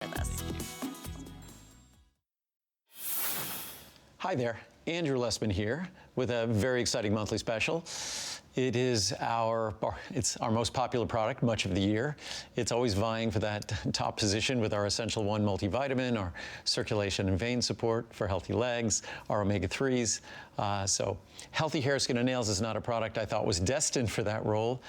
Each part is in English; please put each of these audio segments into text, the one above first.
this. Hi there, Andrew Lessman here with a very exciting monthly special. It is it's our most popular product much of the year. It's always vying for that top position with our Essential 1 multivitamin, our circulation and vein support for healthy legs, our omega-3s. So healthy hair, skin, and nails is not a product I thought was destined for that role,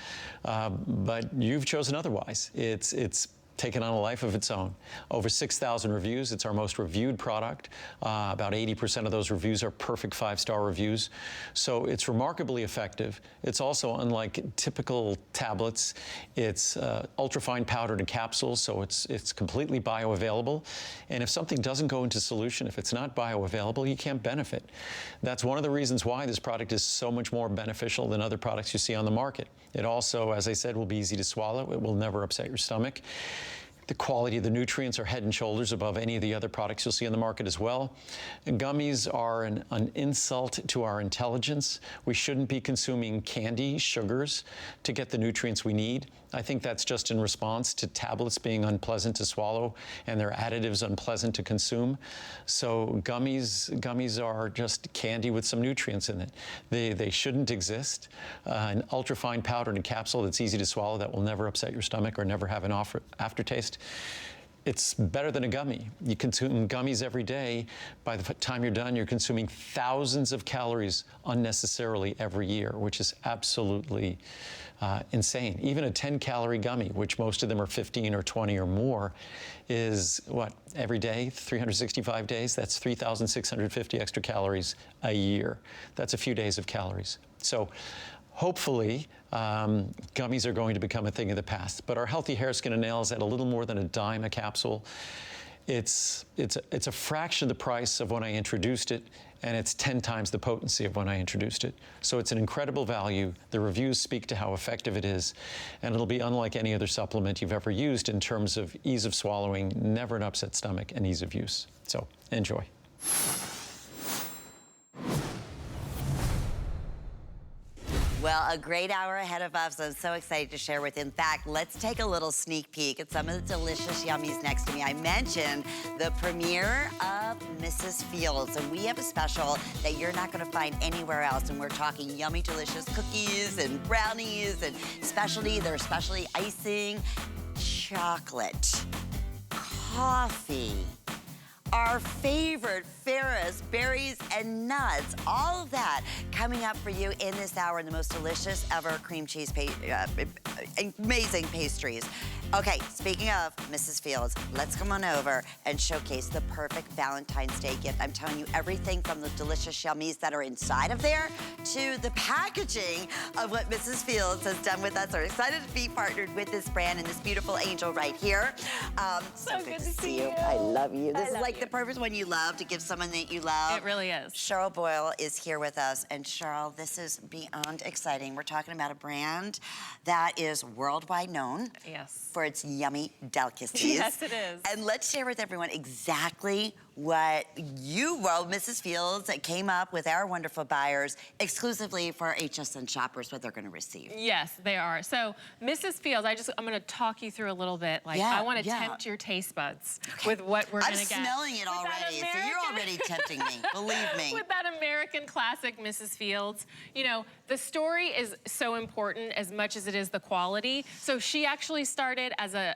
but you've chosen otherwise. It's taken on a life of its own. Over 6,000 reviews. It's our most reviewed product. About 80% of those reviews are perfect 5-star reviews. So it's remarkably effective. It's also, unlike typical tablets, it's ultrafine powdered in capsules, so it's completely bioavailable. And if something doesn't go into solution, if it's not bioavailable, you can't benefit. That's one of the reasons why this product is so much more beneficial than other products you see on the market. It also, as I said, will be easy to swallow. It will never upset your stomach. The quality of the nutrients are head and shoulders above any of the other products you'll see on the market as well. And gummies are an insult to our intelligence. We shouldn't be consuming candy, sugars to get the nutrients we need. I think that's just in response to tablets being unpleasant to swallow and their additives unpleasant to consume. So gummies are just candy with some nutrients in it. They shouldn't exist. An ultrafine powder in a capsule that's easy to swallow that will never upset your stomach or never have an aftertaste. It's better than a gummy. You consume gummies every day. By the time you're done, you're consuming thousands of calories unnecessarily every year, which is absolutely insane. Even a 10-calorie gummy, which most of them are 15 or 20 or more, is what, every day, 365 days? That's 3,650 extra calories a year. That's a few days of calories. So hopefully, gummies are going to become a thing of the past. But our healthy hair, skin, and nails at a little more than a dime a capsule. It's a fraction of the price of when I introduced it, and it's 10 times the potency of when I introduced it. So it's an incredible value. The reviews speak to how effective it is, and it'll be unlike any other supplement you've ever used in terms of ease of swallowing, never an upset stomach, and ease of use. So enjoy. Well, a great hour ahead of us. I'm so excited to share with you. In fact, let's take a little sneak peek at some of the delicious yummies next to me. I mentioned the premiere of Mrs. Fields, and we have a special that you're not going to find anywhere else. And we're talking yummy, delicious cookies and brownies and their specialty icing, chocolate, coffee, our favorite Ferris, berries and nuts, all of that coming up for you in this hour in the most delicious ever cream cheese, amazing pastries. Okay, speaking of Mrs. Fields, let's come on over and showcase the perfect Valentine's Day gift. I'm telling you, everything from the delicious yummies that are inside of there to the packaging of what Mrs. Fields has done with us. We're excited to be partnered with this brand and this beautiful angel right here. So good to see you. I love you. This is like the perfect one you love to give someone that you love. It really is. Cheryl Boyle is here with us. And Cheryl, this is beyond exciting. We're talking about a brand that is worldwide known. Yes. For its yummy delicacies. Yes, it is. And let's share with everyone exactly what Mrs. Fields came up with our wonderful buyers exclusively for HSN shoppers, what they're going to receive. Yes, they are. So Mrs. Fields, I'm going to talk you through a little bit. I want to tempt your taste buds with what we're going to get. I'm smelling it already, so you're already tempting me, believe me. With that American classic Mrs. Fields, you know, the story is so important as much as it is the quality. So she actually started as a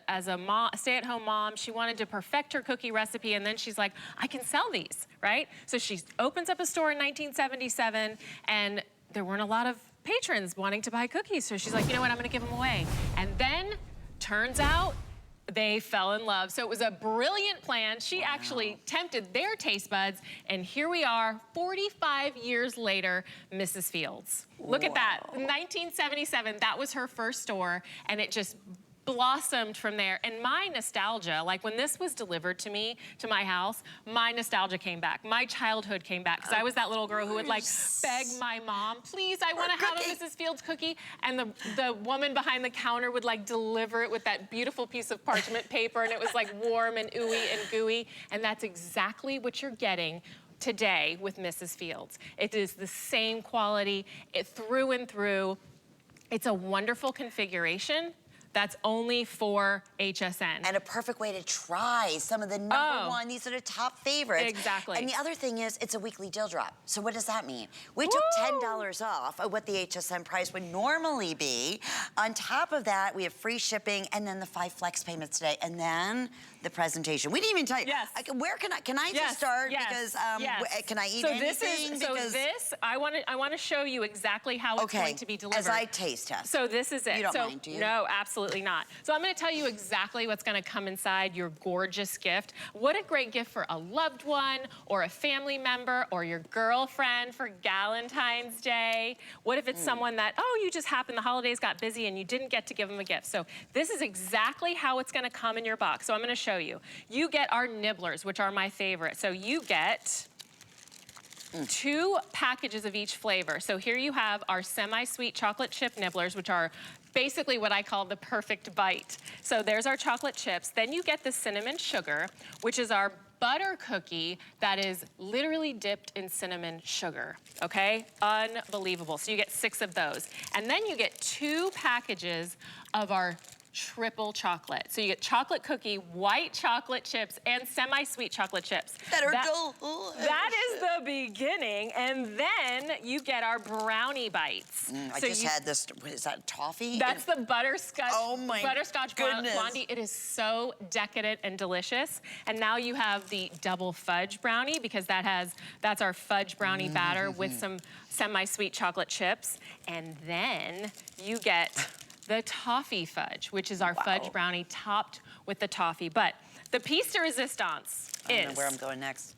stay-at-home mom. She wanted to perfect her cookie recipe, and then she's like, I can sell these, right? So she opens up a store in 1977, and there weren't a lot of patrons wanting to buy cookies. So she's like, you know what, I'm gonna give them away. And then, turns out, they fell in love. So it was a brilliant plan. She actually tempted their taste buds, and here we are, 45 years later, Mrs. Fields. Look at that, 1977, that was her first store, and it just blossomed from there. And my nostalgia, like when this was delivered to me, to my house, my nostalgia came back. My childhood came back, because I was that little girl who would like beg my mom, please, I want to have a Mrs. Fields cookie. And the woman behind the counter would like deliver it with that beautiful piece of parchment paper, and it was like warm and ooey and gooey. And that's exactly what you're getting today with Mrs. Fields. It is the same quality, through and through. It's a wonderful configuration. That's only for HSN. And a perfect way to try some of the #1. These are the top favorites. Exactly. And the other thing is, it's a weekly deal drop. So what does that mean? We took $10 off of what the HSN price would normally be. On top of that, we have free shipping and then the 5 flex payments today. And then the presentation. We didn't even tell you. Yes. Where can I just start? Because can I eat anything? I want to show you exactly how it's going to be delivered. As I taste test. So this is it. You don't mind, do you? No, absolutely not. So I'm going to tell you exactly what's going to come inside your gorgeous gift. What a great gift for a loved one or a family member or your girlfriend for Valentine's Day. What if it's someone that, you just happened, the holidays got busy and you didn't get to give them a gift. So this is exactly how it's going to come in your box. So I'm going to show you. You get our nibblers, which are my favorite. So you get 2 packages of each flavor. So here you have our semi-sweet chocolate chip nibblers, which are basically what I call the perfect bite. So there's our chocolate chips. Then you get the cinnamon sugar, which is our butter cookie that is literally dipped in cinnamon sugar, okay? Unbelievable. So you get 6 of those. And then you get 2 packages of our triple chocolate. So you get chocolate cookie, white chocolate chips, and semi-sweet chocolate chips. That is the beginning, and then you get our brownie bites. I just had this, what is that, toffee? That's the butterscotch, butterscotch blondie. It is so decadent and delicious. And now you have the double fudge brownie because that's our fudge brownie batter with some semi-sweet chocolate chips. And then you get the toffee fudge, which is our fudge brownie topped with the toffee. But the piece de resistance is... I don't know where I'm going next.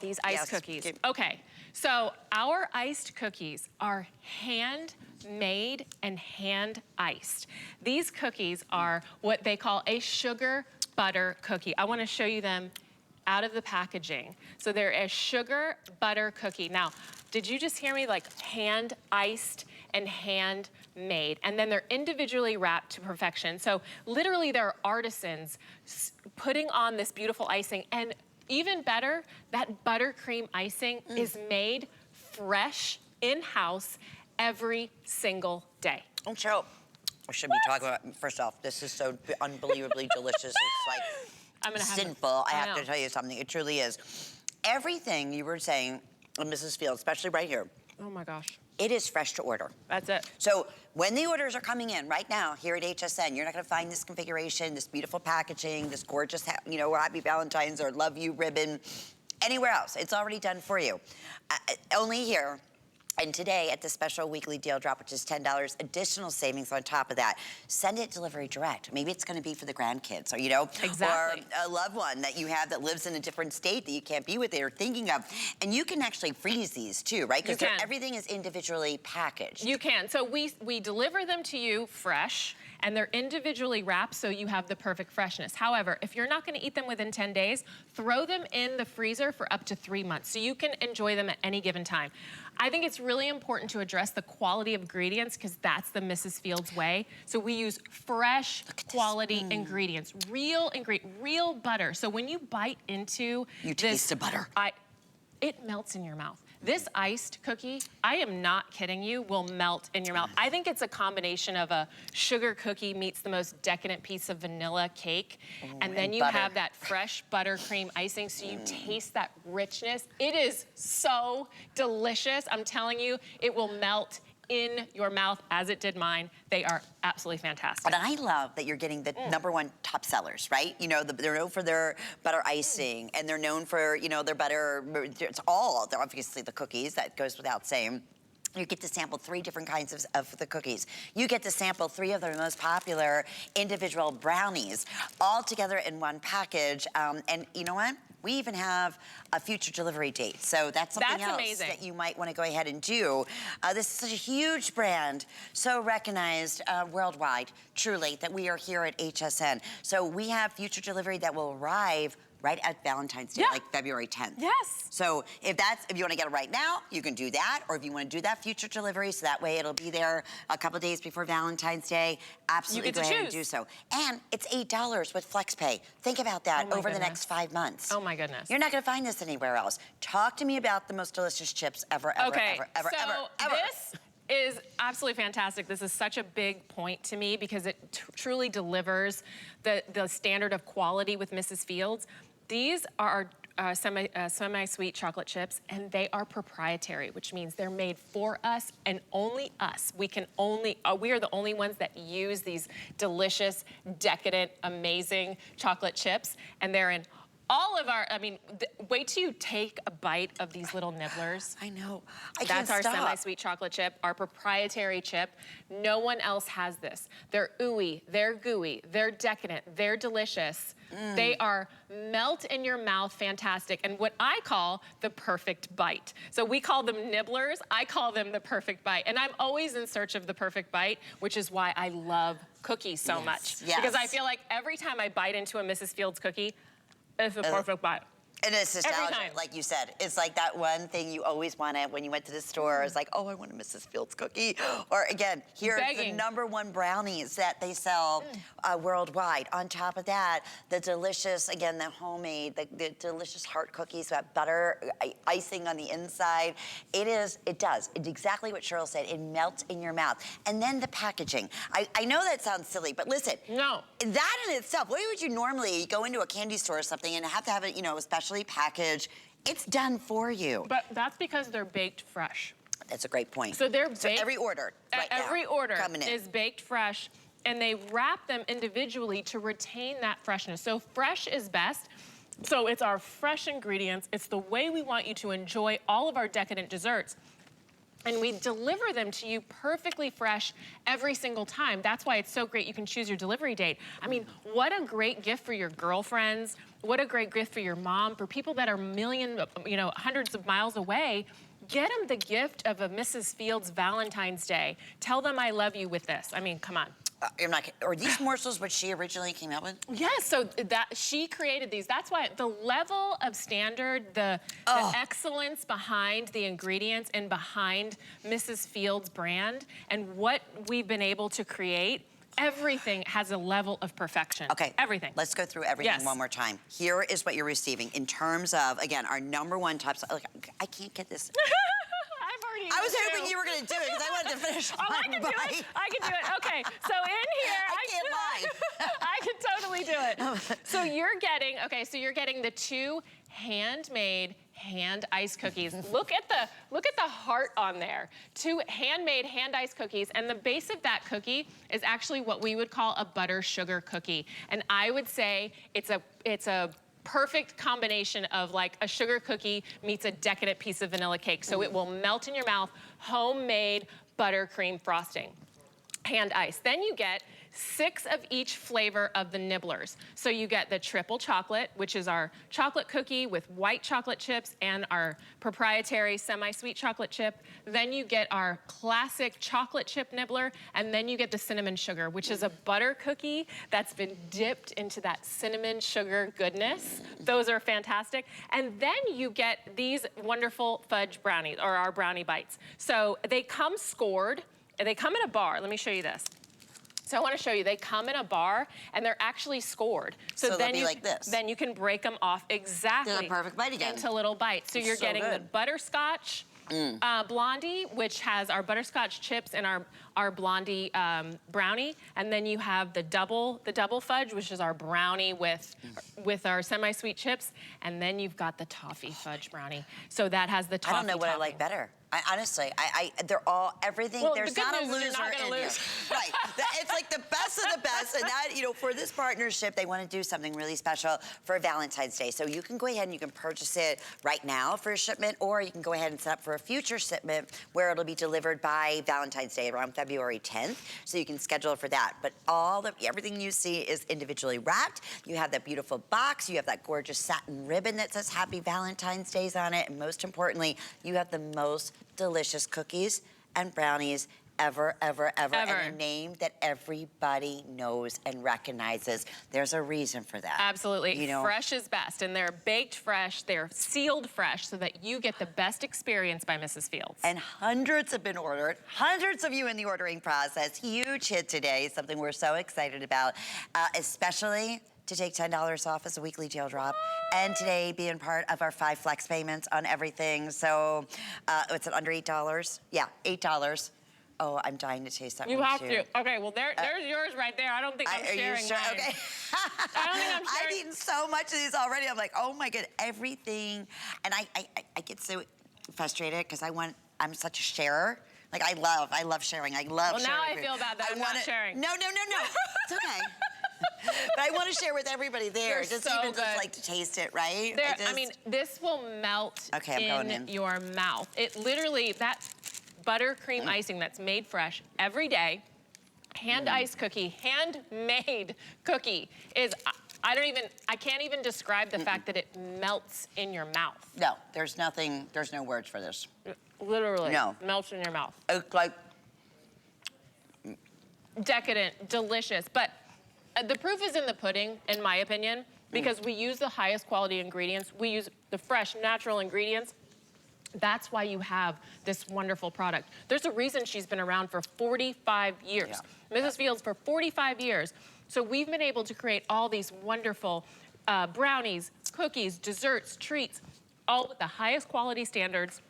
These iced cookies. Okay, so our iced cookies are handmade and hand iced. These cookies are what they call a sugar butter cookie. I want to show you them out of the packaging. So they're a sugar butter cookie. Now, did you just hear me? Like hand iced and hand made, and then they're individually wrapped to perfection. So literally there are artisans putting on this beautiful icing, and even better, that buttercream icing is made fresh in-house every single day. So, I should be talking about, first off, this is so unbelievably delicious. It's like sinful. I have to tell you something, it truly is. Everything you were saying, Mrs. Fields, especially right here. Oh my gosh. It is fresh to order. That's it. So when the orders are coming in right now here at HSN, you're not gonna find this configuration, this beautiful packaging, this gorgeous, Happy Valentine's or Love You ribbon anywhere else. It's already done for you. Only here. And today at the special weekly deal drop, which is $10, additional savings on top of that. Send it delivery direct. Maybe it's gonna be for the grandkids or, exactly. or a loved one that you have that lives in a different state that you can't be with it or thinking of. And you can actually freeze these too, right? Because everything is individually packaged. You can. So we deliver them to you fresh, and they're individually wrapped so you have the perfect freshness. However, if you're not gonna eat them within 10 days, throw them in the freezer for up to 3 months so you can enjoy them at any given time. I think it's really important to address the quality of ingredients because that's the Mrs. Fields way. So we use fresh quality ingredients, real butter. So when you bite into you taste the butter. It melts in your mouth. This iced cookie, I am not kidding you, will melt in your mouth. I think it's a combination of a sugar cookie meets the most decadent piece of vanilla cake, and then you have that fresh buttercream icing, so you taste that richness. It is so delicious. I'm telling you, it will melt in your mouth as it did mine. They are absolutely fantastic. And I love that you're getting the #1 top sellers, right? They're known for their butter icing, and they're known for, their butter, it's all, obviously the cookies, that goes without saying. You get to sample 3 different kinds of the cookies. You get to sample 3 of their most popular individual brownies, all together in one package. And you know what? We even have a future delivery date. So that's something else that you might want to go ahead and do. This is such a huge brand, so recognized worldwide, truly, that we are here at HSN. So we have future delivery that will arrive right at Valentine's Day, like February 10th. Yes. So if you want to get it right now, you can do that. Or if you want to do that future delivery, so that way it'll be there a couple days before Valentine's Day, absolutely go ahead and do so. And it's $8 with FlexPay. Think about that over the next 5 months. Oh my goodness. You're not going to find this anywhere else. Talk to me about the most delicious chips ever, ever, ever, ever, ever, ever. This is absolutely fantastic. This is such a big point to me because it truly delivers the standard of quality with Mrs. Fields. These are semi-sweet chocolate chips, and they are proprietary, which means they're made for us and only us. We are the only ones that use these delicious, decadent, amazing chocolate chips, and they're in all of our, wait till you take a bite of these little nibblers. I know. I can't That's our stop. semi-sweet chocolate chip, our proprietary chip. No one else has this. They're ooey, they're gooey, they're decadent, they're delicious. They are melt in your mouth fantastic, and what I call the perfect bite. So we call them nibblers, I call them the perfect bite. And I'm always in search of the perfect bite, which is why I love cookies so much. Yes. Because I feel like every time I bite into a Mrs. Fields cookie, it's the perfect bite. And it's nostalgia, time. like you said. It's like that one thing you always wanted when you went to the store. It's like, oh, I want a Mrs. Fields cookie. Or again, here are the #1 brownies that they sell worldwide. On top of that, the delicious, again, the homemade, the delicious heart cookies, that butter icing on the inside. It's exactly what Cheryl said. It melts in your mouth. And then the packaging. I know that sounds silly, but listen. No. That in itself, why would you normally go into a candy store or something and have to have it, especially packaged? It's done for you. But that's because they're baked fresh. That's a great point. So they're baked. So every order right now every order coming in is baked fresh, and they wrap them individually to retain that freshness. So fresh is best. So it's our fresh ingredients. It's the way we want you to enjoy all of our decadent desserts. And we deliver them to you perfectly fresh every single time. That's why it's so great you can choose your delivery date. I mean, what a great gift for your girlfriends. What a great gift for your mom. For people that are hundreds of miles away, get them the gift of a Mrs. Fields Valentine's Day. Tell them I love you with this. I mean, come on. Are these morsels what she originally came out with? Yes, so that she created these. That's why the level of standard, the excellence behind the ingredients and behind Mrs. Fields' brand and what we've been able to create, everything has a level of perfection. Okay. Everything. Let's go through everything one more time. Here is what you're receiving in terms of, again, our #1 top. I can't get this. I was hoping you were going to do it because I wanted to finish I can do it. I can do it. Okay, so in here, I can't lie. I can totally do it. So you're getting the 2 handmade hand-iced cookies. Look at the heart on there. 2 handmade hand-iced cookies, and the base of that cookie is actually what we would call a butter sugar cookie. And I would say it's a perfect combination of like a sugar cookie meets a decadent piece of vanilla cake. So it will melt in your mouth, homemade buttercream frosting, hand ice. Then you get 6 of each flavor of the nibblers. So you get the triple chocolate, which is our chocolate cookie with white chocolate chips and our proprietary semi-sweet chocolate chip. Then you get our classic chocolate chip nibbler, and then you get the cinnamon sugar, which is a butter cookie that's been dipped into that cinnamon sugar goodness. Those are fantastic. And then you get these wonderful fudge brownies, or our brownie bites. So they come scored, they come in a bar. Let me show you this. So I want to show you, they come in a bar and they're actually scored. So then like this. Then you can break them off exactly They're a perfect bite again. into little bites. So you're getting the butterscotch blondie, which has our butterscotch chips and our blondie brownie, and then you have the double fudge, which is our brownie with our semi-sweet chips, and then you've got the toffee fudge brownie. So that has the toffee. I don't know what I like better. Honestly, they're all, everything, well, there's not a loser in here. Right, it's like the best of the best, and that, for this partnership, they want to do something really special for Valentine's Day. So you can go ahead and you can purchase it right now for a shipment, or you can go ahead and set up for a future shipment where it'll be delivered by Valentine's Day around February 10th, so you can schedule it for that. But everything you see is individually wrapped. You have that beautiful box, you have that gorgeous satin ribbon that says Happy Valentine's Days on it, and most importantly, you have the most delicious cookies and brownies ever. And a name that everybody knows and recognizes. There's a reason for that. Absolutely. Fresh is best, and they're baked fresh, they're sealed fresh, so that you get the best experience by Mrs. Fields. And hundreds have been ordered, hundreds of you in the ordering process. Huge hit today, something we're so excited about, especially to take $10 off as a weekly jail drop, and today being part of our 5 flex payments on everything. So it's under $8. Yeah, $8. Oh, I'm dying to taste that You one have too. to. Okay, well, there's yours right there. I don't think I'm Are sharing you sure? mine. Okay. I don't think I'm sharing. I've eaten so much of these already. I'm like, oh my god, everything. And I get so frustrated because I'm such a sharer. Like I love sharing. I love Well, sharing. now I feel bad that I'm not sharing. No. It's okay. But I want to share with everybody there. You're Just so even good. just like to taste it, right? I mean, this will melt Okay, I'm going in. your mouth. It literally, that buttercream icing that's made fresh every day, hand-iced cookie, handmade cookie is, I can't even describe the fact that it melts in your mouth. No, there's no words for this. Literally, No. melts in your mouth. It's like, Decadent, delicious, but the proof is in the pudding, in my opinion, because we use the highest quality ingredients. We use the fresh, natural ingredients. That's why you have this wonderful product. There's a reason she's been around for 45 years. Yeah. Mrs. Fields for 45 years. So we've been able to create all these wonderful brownies, cookies, desserts, treats, all with the highest quality standards,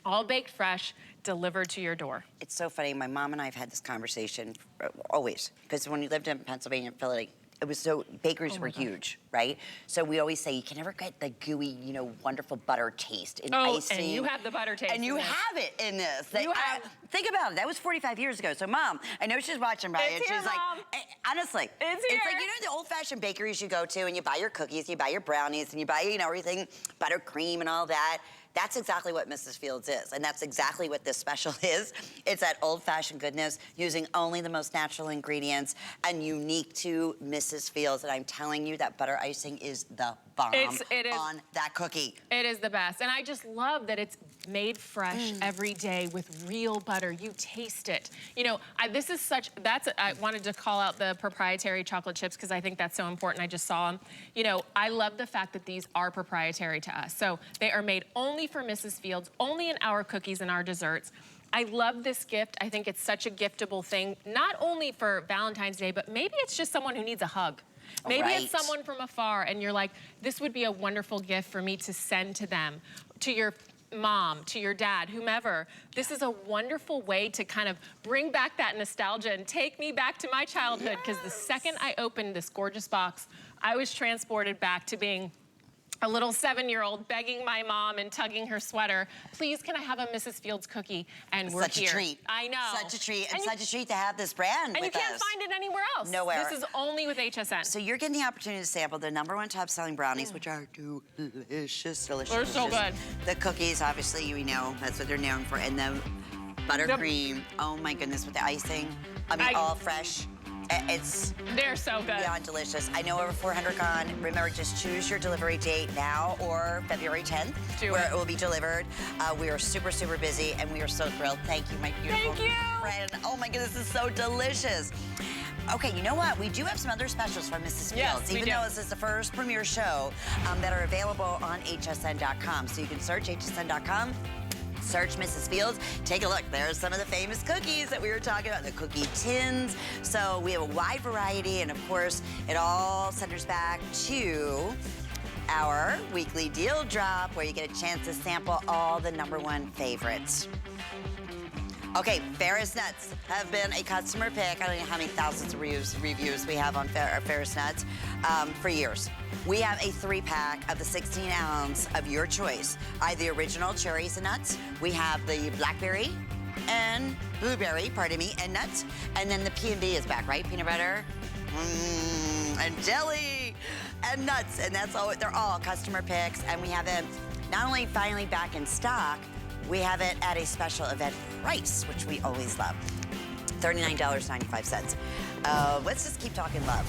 all baked fresh, delivered to your door. it's so funny. My mom and I have had this conversation always, because when we lived in Pennsylvania and Philly, it was so, bakeries were huge, right? So we always say you can never get the gooey, wonderful butter taste in icing. And you have the butter taste. And you in this. have it in this. Think about it. That was 45 years ago. So, Mom, I know she's watching by It's it. here, She's like, Mom. honestly, It's like, here. the old-fashioned bakeries you go to and you buy your cookies, you buy your brownies, and you buy, everything, buttercream and all that. That's exactly what Mrs. Fields is, and that's exactly what this special is. It's that old-fashioned goodness, using only the most natural ingredients and unique to Mrs. Fields. And I'm telling you, that butter icing is the bomb It is. on that cookie. It is the best. And I just love that it's made fresh every day with real butter. You taste it. I wanted to call out the proprietary chocolate chips because I think that's so important. I just saw them. I love the fact that these are proprietary to us. So they are made only for Mrs. Fields, only in our cookies and our desserts. I love this gift. I think it's such a giftable thing, not only for Valentine's Day, but maybe it's just someone who needs a hug. Maybe it's someone from afar and you're like, this would be a wonderful gift for me to send to them, to your mom, to your dad, whomever. This is a wonderful way to kind of bring back that nostalgia and take me back to my childhood, because the second I opened this gorgeous box, I was transported back to being a little 7-year-old begging my mom and tugging her sweater, please, can I have a Mrs. Fields cookie? And we're Such here. a treat. I know. Such a treat, and such a treat to have this brand And with you can't us. find it anywhere else. Nowhere. This is only with HSN. So you're getting the opportunity to sample the #1 top-selling brownies, which are delicious. They're so good. The cookies, obviously, that's what they're known for, and the buttercream. Oh my goodness, with the icing. All fresh. They're so good. Beyond delicious. I know over 400 gone. Remember, just choose your delivery date now or February 10th, where it will be delivered. We are super, super busy, and we are so thrilled. Thank you, my beautiful friend. Oh my goodness, this is so delicious. Okay, you know what? We do have some other specials from Mrs. Fields, even though this is the first premiere show that are available on hsn.com. So you can search hsn.com. Search Mrs. Fields. Take a look. There's some of the famous cookies that we were talking about, the cookie tins. So we have a wide variety, and of course, it all centers back to our weekly deal drop, where you get a chance to sample all the #1 favorites. Okay, Ferris Nuts have been a customer pick. I don't know how many thousands of reviews we have on Ferris Nuts for years. We have a 3-pack of the 16-ounce of your choice. I have the original cherries and nuts. We have the blackberry and blueberry, and nuts. And then the P&B is back, right? Peanut butter and jelly and nuts. And that's all. They're all customer picks. And we have them not only finally back in stock, we have it at a special event price, which we always love. $39.95. Let's just keep talking love.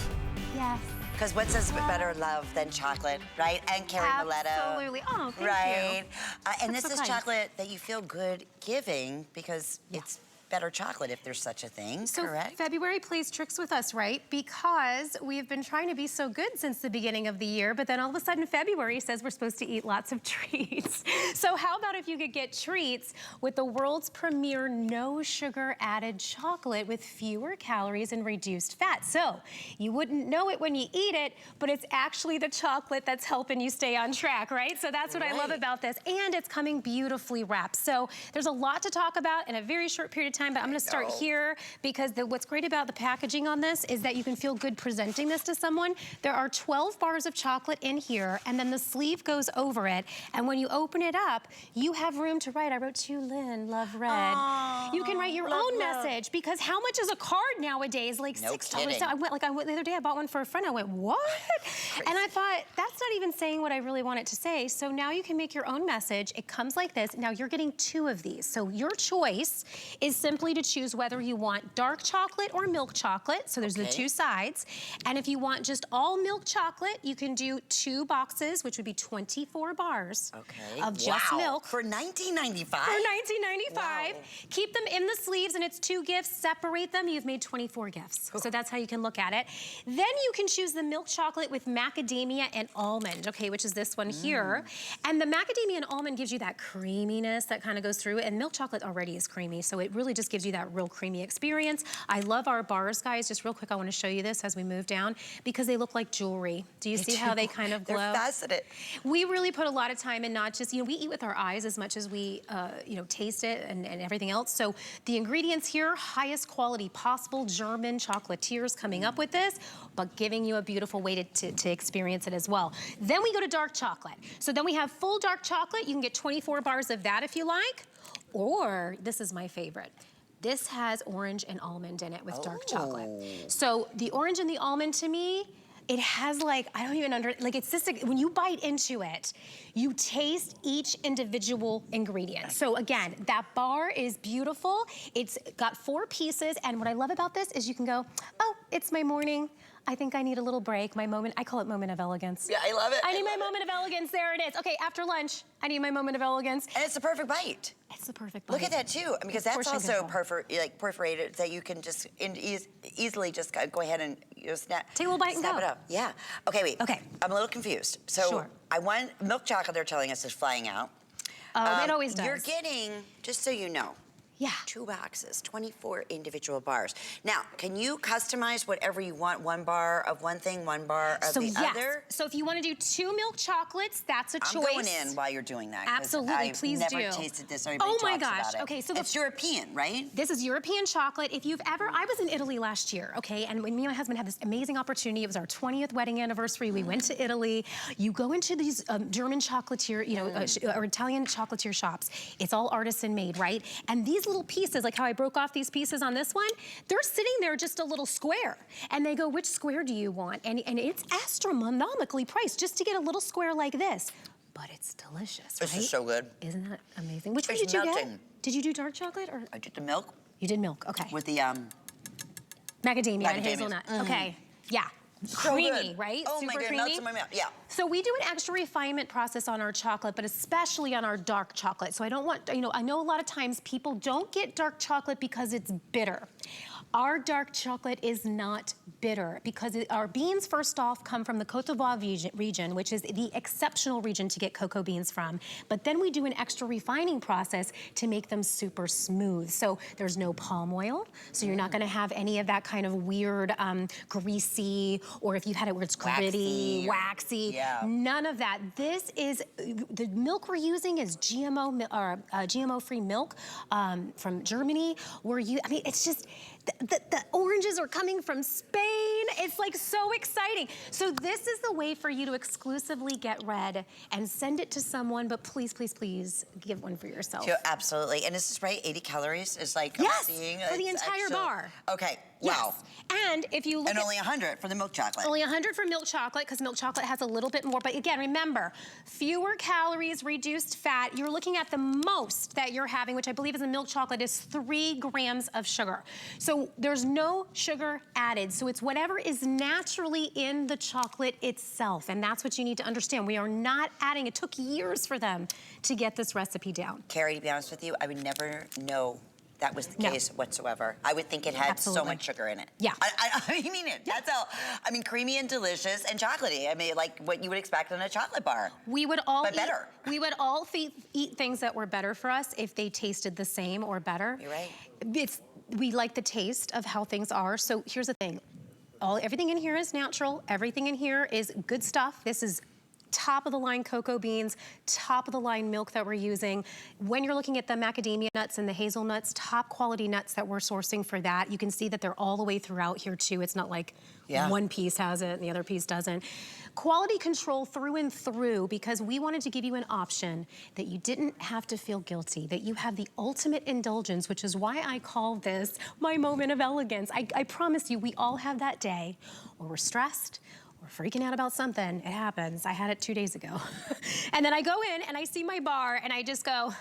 Yes. Because what says better love than chocolate, right? And Carrie Miletto. Absolutely. Oh, thank you. Right? And this so is kind. chocolate that you feel good giving, because it's better chocolate, if there's such a thing, So correct? February plays tricks with us, right? Because we've been trying to be so good since the beginning of the year, but then all of a sudden February says we're supposed to eat lots of treats. So how about if you could get treats with the world's premier no sugar added chocolate with fewer calories and reduced fat. So you wouldn't know it when you eat it, but it's actually the chocolate that's helping you stay on track, right? So that's what I love about this. And it's coming beautifully wrapped. So there's a lot to talk about in a very short period of time, but I'm gonna start here because what's great about the packaging on this is that you can feel good presenting this to someone. There are 12 bars of chocolate in here, and then the sleeve goes over it. And when you open it up, you have room to write. I wrote to you, Lynn, love red. Aww, you can write your own message, because how much is a card nowadays? Like no $6. kidding. So I went the other day, I bought one for a friend. I went, what? And I thought, that's not even saying what I really want it to say. So now you can make your own message. It comes like this. Now you're getting 2 of these. So your choice is simply to choose whether you want dark chocolate or milk chocolate. So there's the 2 sides. And if you want just all milk chocolate, you can do 2 boxes, which would be 24 bars of just milk. For $19.95? For $19.95. Wow. Keep them in the sleeves, and it's 2 gifts. Separate them, you've made 24 gifts. So that's how you can look at it. Then you can choose the milk chocolate with macadamia and almond, okay, which is this one here. And the macadamia and almond gives you that creaminess that kind of goes through, and milk chocolate already is creamy, so it really just gives you that real creamy experience. I love our bars, guys. Just real quick, I want to show you this as we move down, because they look like jewelry. Do you see how they kind of glow? They're faceted. We really put a lot of time in, not just, we eat with our eyes as much as we, taste it and everything else. So the ingredients here, highest quality possible. German chocolatiers coming up with this, but giving you a beautiful way to experience it as well. Then we go to dark chocolate. So then we have full dark chocolate. You can get 24 bars of that if you like. Or, this is my favorite. This has orange and almond in it with dark chocolate. So the orange and the almond, to me, it has it's just like, when you bite into it, you taste each individual ingredient. So again, that bar is beautiful. It's got 4 pieces, and what I love about this is you can go, oh, it's my morning. I think I need a little break, my moment, I call it moment of elegance. Yeah, I love it. I need my moment of elegance, there it is. Okay, after lunch, I need my moment of elegance. And it's the perfect bite. It's the perfect bite. Look at that too, because that's also perforated, that you can just easily just go ahead and snap. Take a little bite and go. It up. Yeah. Okay, wait. Okay. I'm a little confused. So I want milk chocolate. They're telling us is flying out. It always does. You're getting, just so you know. 2 boxes, 24 individual bars. Now, can you customize whatever you want? 1 bar of one thing, 1 bar of the other? So if you want to do 2 milk chocolates, that's a choice. I'm going in while you're doing that. Absolutely, please do. I've never tasted this. Everybody talks about it. Okay, so it's European, right? This is European chocolate. If you've ever, I was in Italy last year, okay, and when me and my husband had this amazing opportunity, it was our 20th wedding anniversary. We went to Italy. You go into these German chocolatier, or Italian chocolatier shops. It's all artisan made, right? And these little pieces, like how I broke off these pieces on this one, they're sitting there just a little square. And they go, which square do you want? And it's astronomically priced just to get a little square like this. But it's delicious, right? This is so good. Isn't that amazing? Which one did you get? Did you do dark chocolate? Or? I did the milk. You did milk, okay. With the macadamia and hazelnut. Okay, yeah. Creamy, good. right? Oh Super my God, creamy. melts in my mouth. Yeah. So we do an extra refinement process on our chocolate, but especially on our dark chocolate. So I don't want, I know a lot of times people don't get dark chocolate because it's bitter. Our dark chocolate is not bitter because our beans, first off, come from the Côte d'Ivoire region, which is the exceptional region to get cocoa beans from. But then we do an extra refining process to make them super smooth. So there's no palm oil, so you're not gonna have any of that kind of weird greasy, or if you've had it where it's gritty, waxy, none of that. This is, the milk we're using is GMO-free milk from Germany. It's just, the oranges are coming from Spain. It's like so exciting. So this is the way for you to exclusively get red and send it to someone, but please, please, please give one for yourself. Absolutely. And this is right, 80 calories is like I'm seeing. For the entire bar. Okay, yes. wow. And if you look and only 100 for the milk chocolate. Only 100 for milk chocolate, because milk chocolate has a little bit more. But again, remember, fewer calories, reduced fat. You're looking at the most that you're having, which I believe is in milk chocolate, is 3 grams of sugar. So there's no sugar added. So it's whatever is naturally in the chocolate itself. And that's what you need to understand. We are not adding. It took years for them to get this recipe down. Carrie, to be honest with you, I would never know that was the case whatsoever. I would think it had so much sugar in it. Yeah. I mean it. That's all. I mean, creamy and delicious and chocolatey. I mean, like what you would expect in a chocolate bar. We would all better. We would all eat things that were better for us if they tasted the same or better. You're right. We like the taste of how things are. So here's the thing. Everything in here is natural. Everything in here is good stuff. This is top of the line cocoa beans, top of the line milk that we're using. When you're looking at the macadamia nuts and the hazelnuts, top quality nuts that we're sourcing for that. You can see that they're all the way throughout here too. It's not like one piece has it and the other piece doesn't. Quality control through and through, because we wanted to give you an option that you didn't have to feel guilty, that you have the ultimate indulgence, which is why I call this my moment of elegance. I promise you, we all have that day where we're stressed, we're freaking out about something. It happens. I had it 2 days ago. And then I go in and I see my bar and I just go,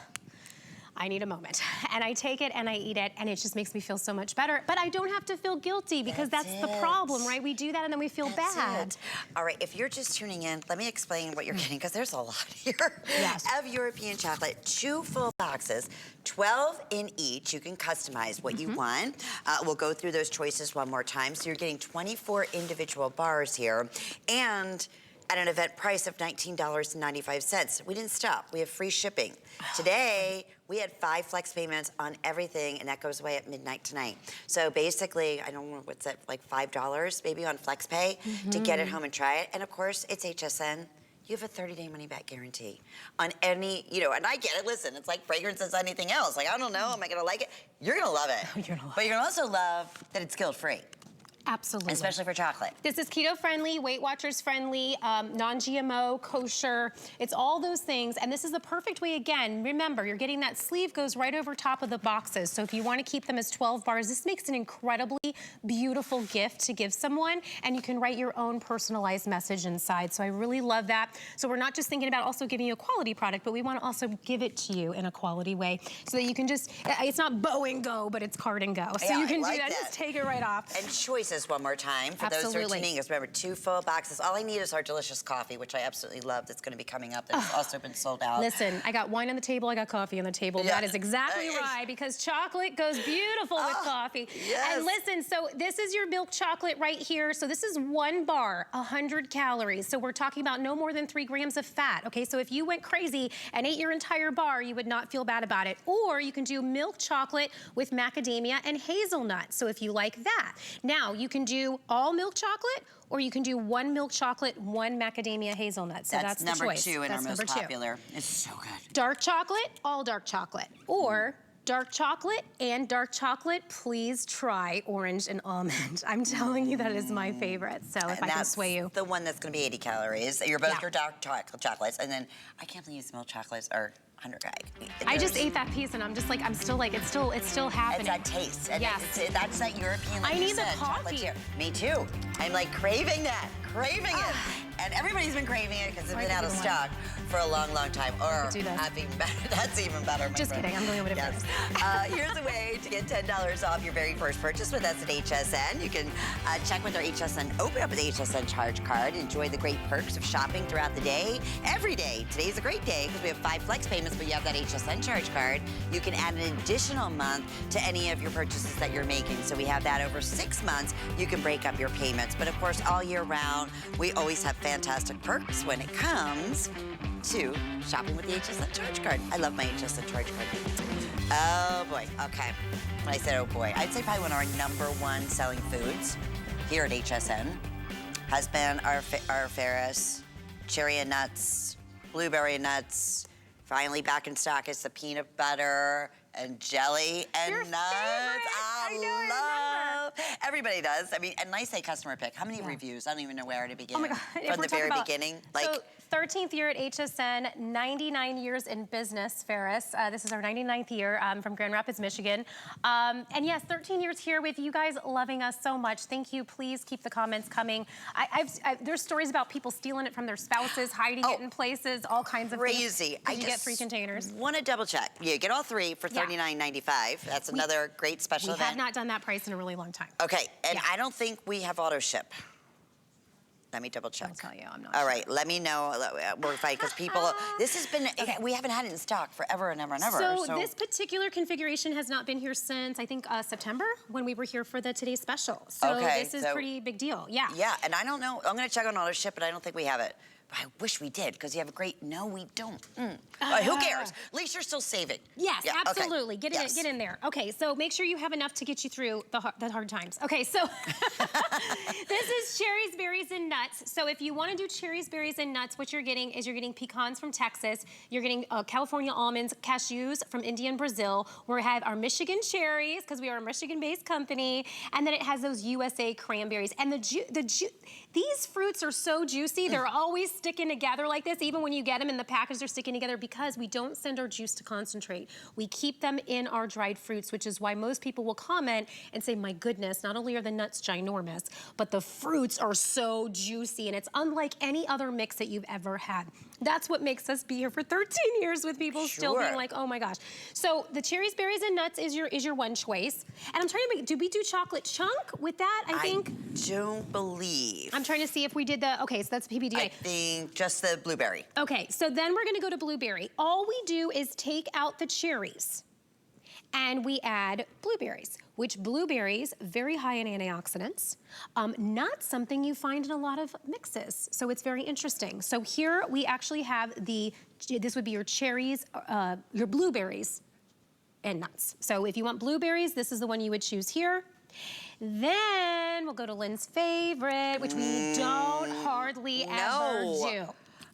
I need a moment. And I take it and I eat it, and it just makes me feel so much better. But I don't have to feel guilty, because that's the problem, right? We do that and then we feel bad. All right, if you're just tuning in, let me explain what you're getting, because there's a lot here. Of European chocolate, 2 full boxes, 12 in each. You can customize what you want. We'll go through those choices one more time. So you're getting 24 individual bars here, and at an event price of $19.95. We didn't stop. We have free shipping. Today, we had 5 flex payments on everything, and that goes away at midnight tonight. So basically, I don't know, what's that, like $5 maybe on flex pay to get it home and try it. And of course, it's HSN. You have a 30-day money-back guarantee on any, you know, and I get it. Listen, it's like fragrance as anything else. Like, I don't know, am I gonna like it? You're gonna love it. You're gonna love but you're gonna also love that it's guilt-free. Absolutely. Especially for chocolate. This is keto friendly, Weight Watchers friendly, non-GMO, kosher. It's all those things. And this is the perfect way, again, remember, you're getting that sleeve goes right over top of the boxes. So if you want to keep them as 12 bars, this makes an incredibly beautiful gift to give someone. And you can write your own personalized message inside. So I really love that. So we're not just thinking about also giving you a quality product, but we want to also give it to you in a quality way so that you can just, it's not bow and go, but it's card and go. So you can do that. Just take it right off. And choices one more time for those who are tuning in. Remember, 2 full boxes. All I need is our delicious coffee, which I absolutely love. That's going to be coming up. That's also been sold out. Listen, I got wine on the table. I got coffee on the table. That is exactly right, because chocolate goes beautiful with coffee. And listen, so this is your milk chocolate right here. So this is 1 bar, 100 calories. So we're talking about no more than 3 grams of fat. Okay, so if you went crazy and ate your entire bar, you would not feel bad about it. Or you can do milk chocolate with macadamia and hazelnut. So if you like that. Now, you can do all milk chocolate, or you can do 1 milk chocolate, 1 macadamia hazelnut. So that's the choice. That's number 2 in our most popular. It's so good. Dark chocolate, all dark chocolate. Or dark chocolate and dark chocolate, please try orange and almond. I'm telling you, that is my favorite. So if I can sway you. The one that's going to be 80 calories. You're both your dark chocolates. And then I can't believe milk chocolates are 100 I just ate that piece and I'm just like, it's still happening. It's that taste. And that's that European, like I need the coffee. Me too. I'm like craving that, it. And everybody's been craving it because it's been out of stock for a long, long time. Or even better. That's even better, my Just friend. kidding, I'm going over to this. Here's a way to get $10 off your very first purchase with us at HSN. You can check with our HSN, open up with the HSN charge card, enjoy the great perks of shopping throughout the day, every day. Today's a great day because we have 5 flex payments, but you have that HSN charge card. You can add an additional month to any of your purchases that you're making. So we have that over 6 months. You can break up your payments. But of course, all year round, we always have fantastic perks when it comes to shopping with the HSN charge card. I love my HSN charge card. Oh boy, okay. When I said oh boy, I'd say probably one of our #1 selling foods here at HSN has been our Ferris cherry and nuts, blueberry and nuts. Finally back in stock is the peanut butter and jelly and Your nuts. favorite. I love. Everybody does. I mean, and I say customer pick. How many reviews? I don't even know where to begin. Oh my God. From the very beginning. Like, so 13th year at HSN, 99 years in business, Ferris. This is our 99th year from Grand Rapids, Michigan. And yes, 13 years here with you guys loving us so much. Thank you. Please keep the comments coming. There's stories about people stealing it from their spouses, hiding it in places, all kinds of things. Crazy. You get 3 containers. Want to double check. You get all 3 for $39.95. That's another great special event. We have not done that price in a really long time. Okay, and I don't think we have auto ship. Let me double check. I'll tell you, I'm not All right, let me know. We're fighting because people, this has been, we haven't had it in stock forever and ever and ever. So this particular configuration has not been here since, I think, September, when we were here for the Today's Special. So this is a pretty big deal, yeah. Yeah, and I don't know, I'm gonna check on auto ship, but I don't think we have it. I wish we did, because you have a great, no, we don't. Who cares? At least you're still saving. Yes, Yeah, absolutely. okay. Get in there. Okay, so make sure you have enough to get you through the hard times. Okay, so this is cherries, berries, and nuts. So if you want to do cherries, berries, and nuts, what you're getting is you're getting pecans from Texas. You're getting California almonds, cashews from India and Brazil. We have our Michigan cherries, because we are a Michigan-based company. And then it has those USA cranberries. And these fruits are so juicy. They're always sticking together like this. Even when you get them in the package, they're sticking together because we don't send our juice to concentrate. We keep them in our dried fruits, which is why most people will comment and say, my goodness, not only are the nuts ginormous, but the fruits are so juicy, and it's unlike any other mix that you've ever had. That's what makes us be here for 13 years with people still being like, oh my gosh. So the cherries, berries, and nuts is your one choice. And I'm trying to make, did we do chocolate chunk with that, I think? I don't believe. I'm trying to see if we did the, okay, so that's PBDA. I think just the blueberry. Okay, so then we're gonna go to blueberry. All we do is take out the cherries and we add blueberries, which blueberries, very high in antioxidants, not something you find in a lot of mixes. So it's very interesting. So here we actually have this would be your cherries, your blueberries and nuts. So if you want blueberries, this is the one you would choose here. Then we'll go to Lynn's favorite, which we don't hardly ever do.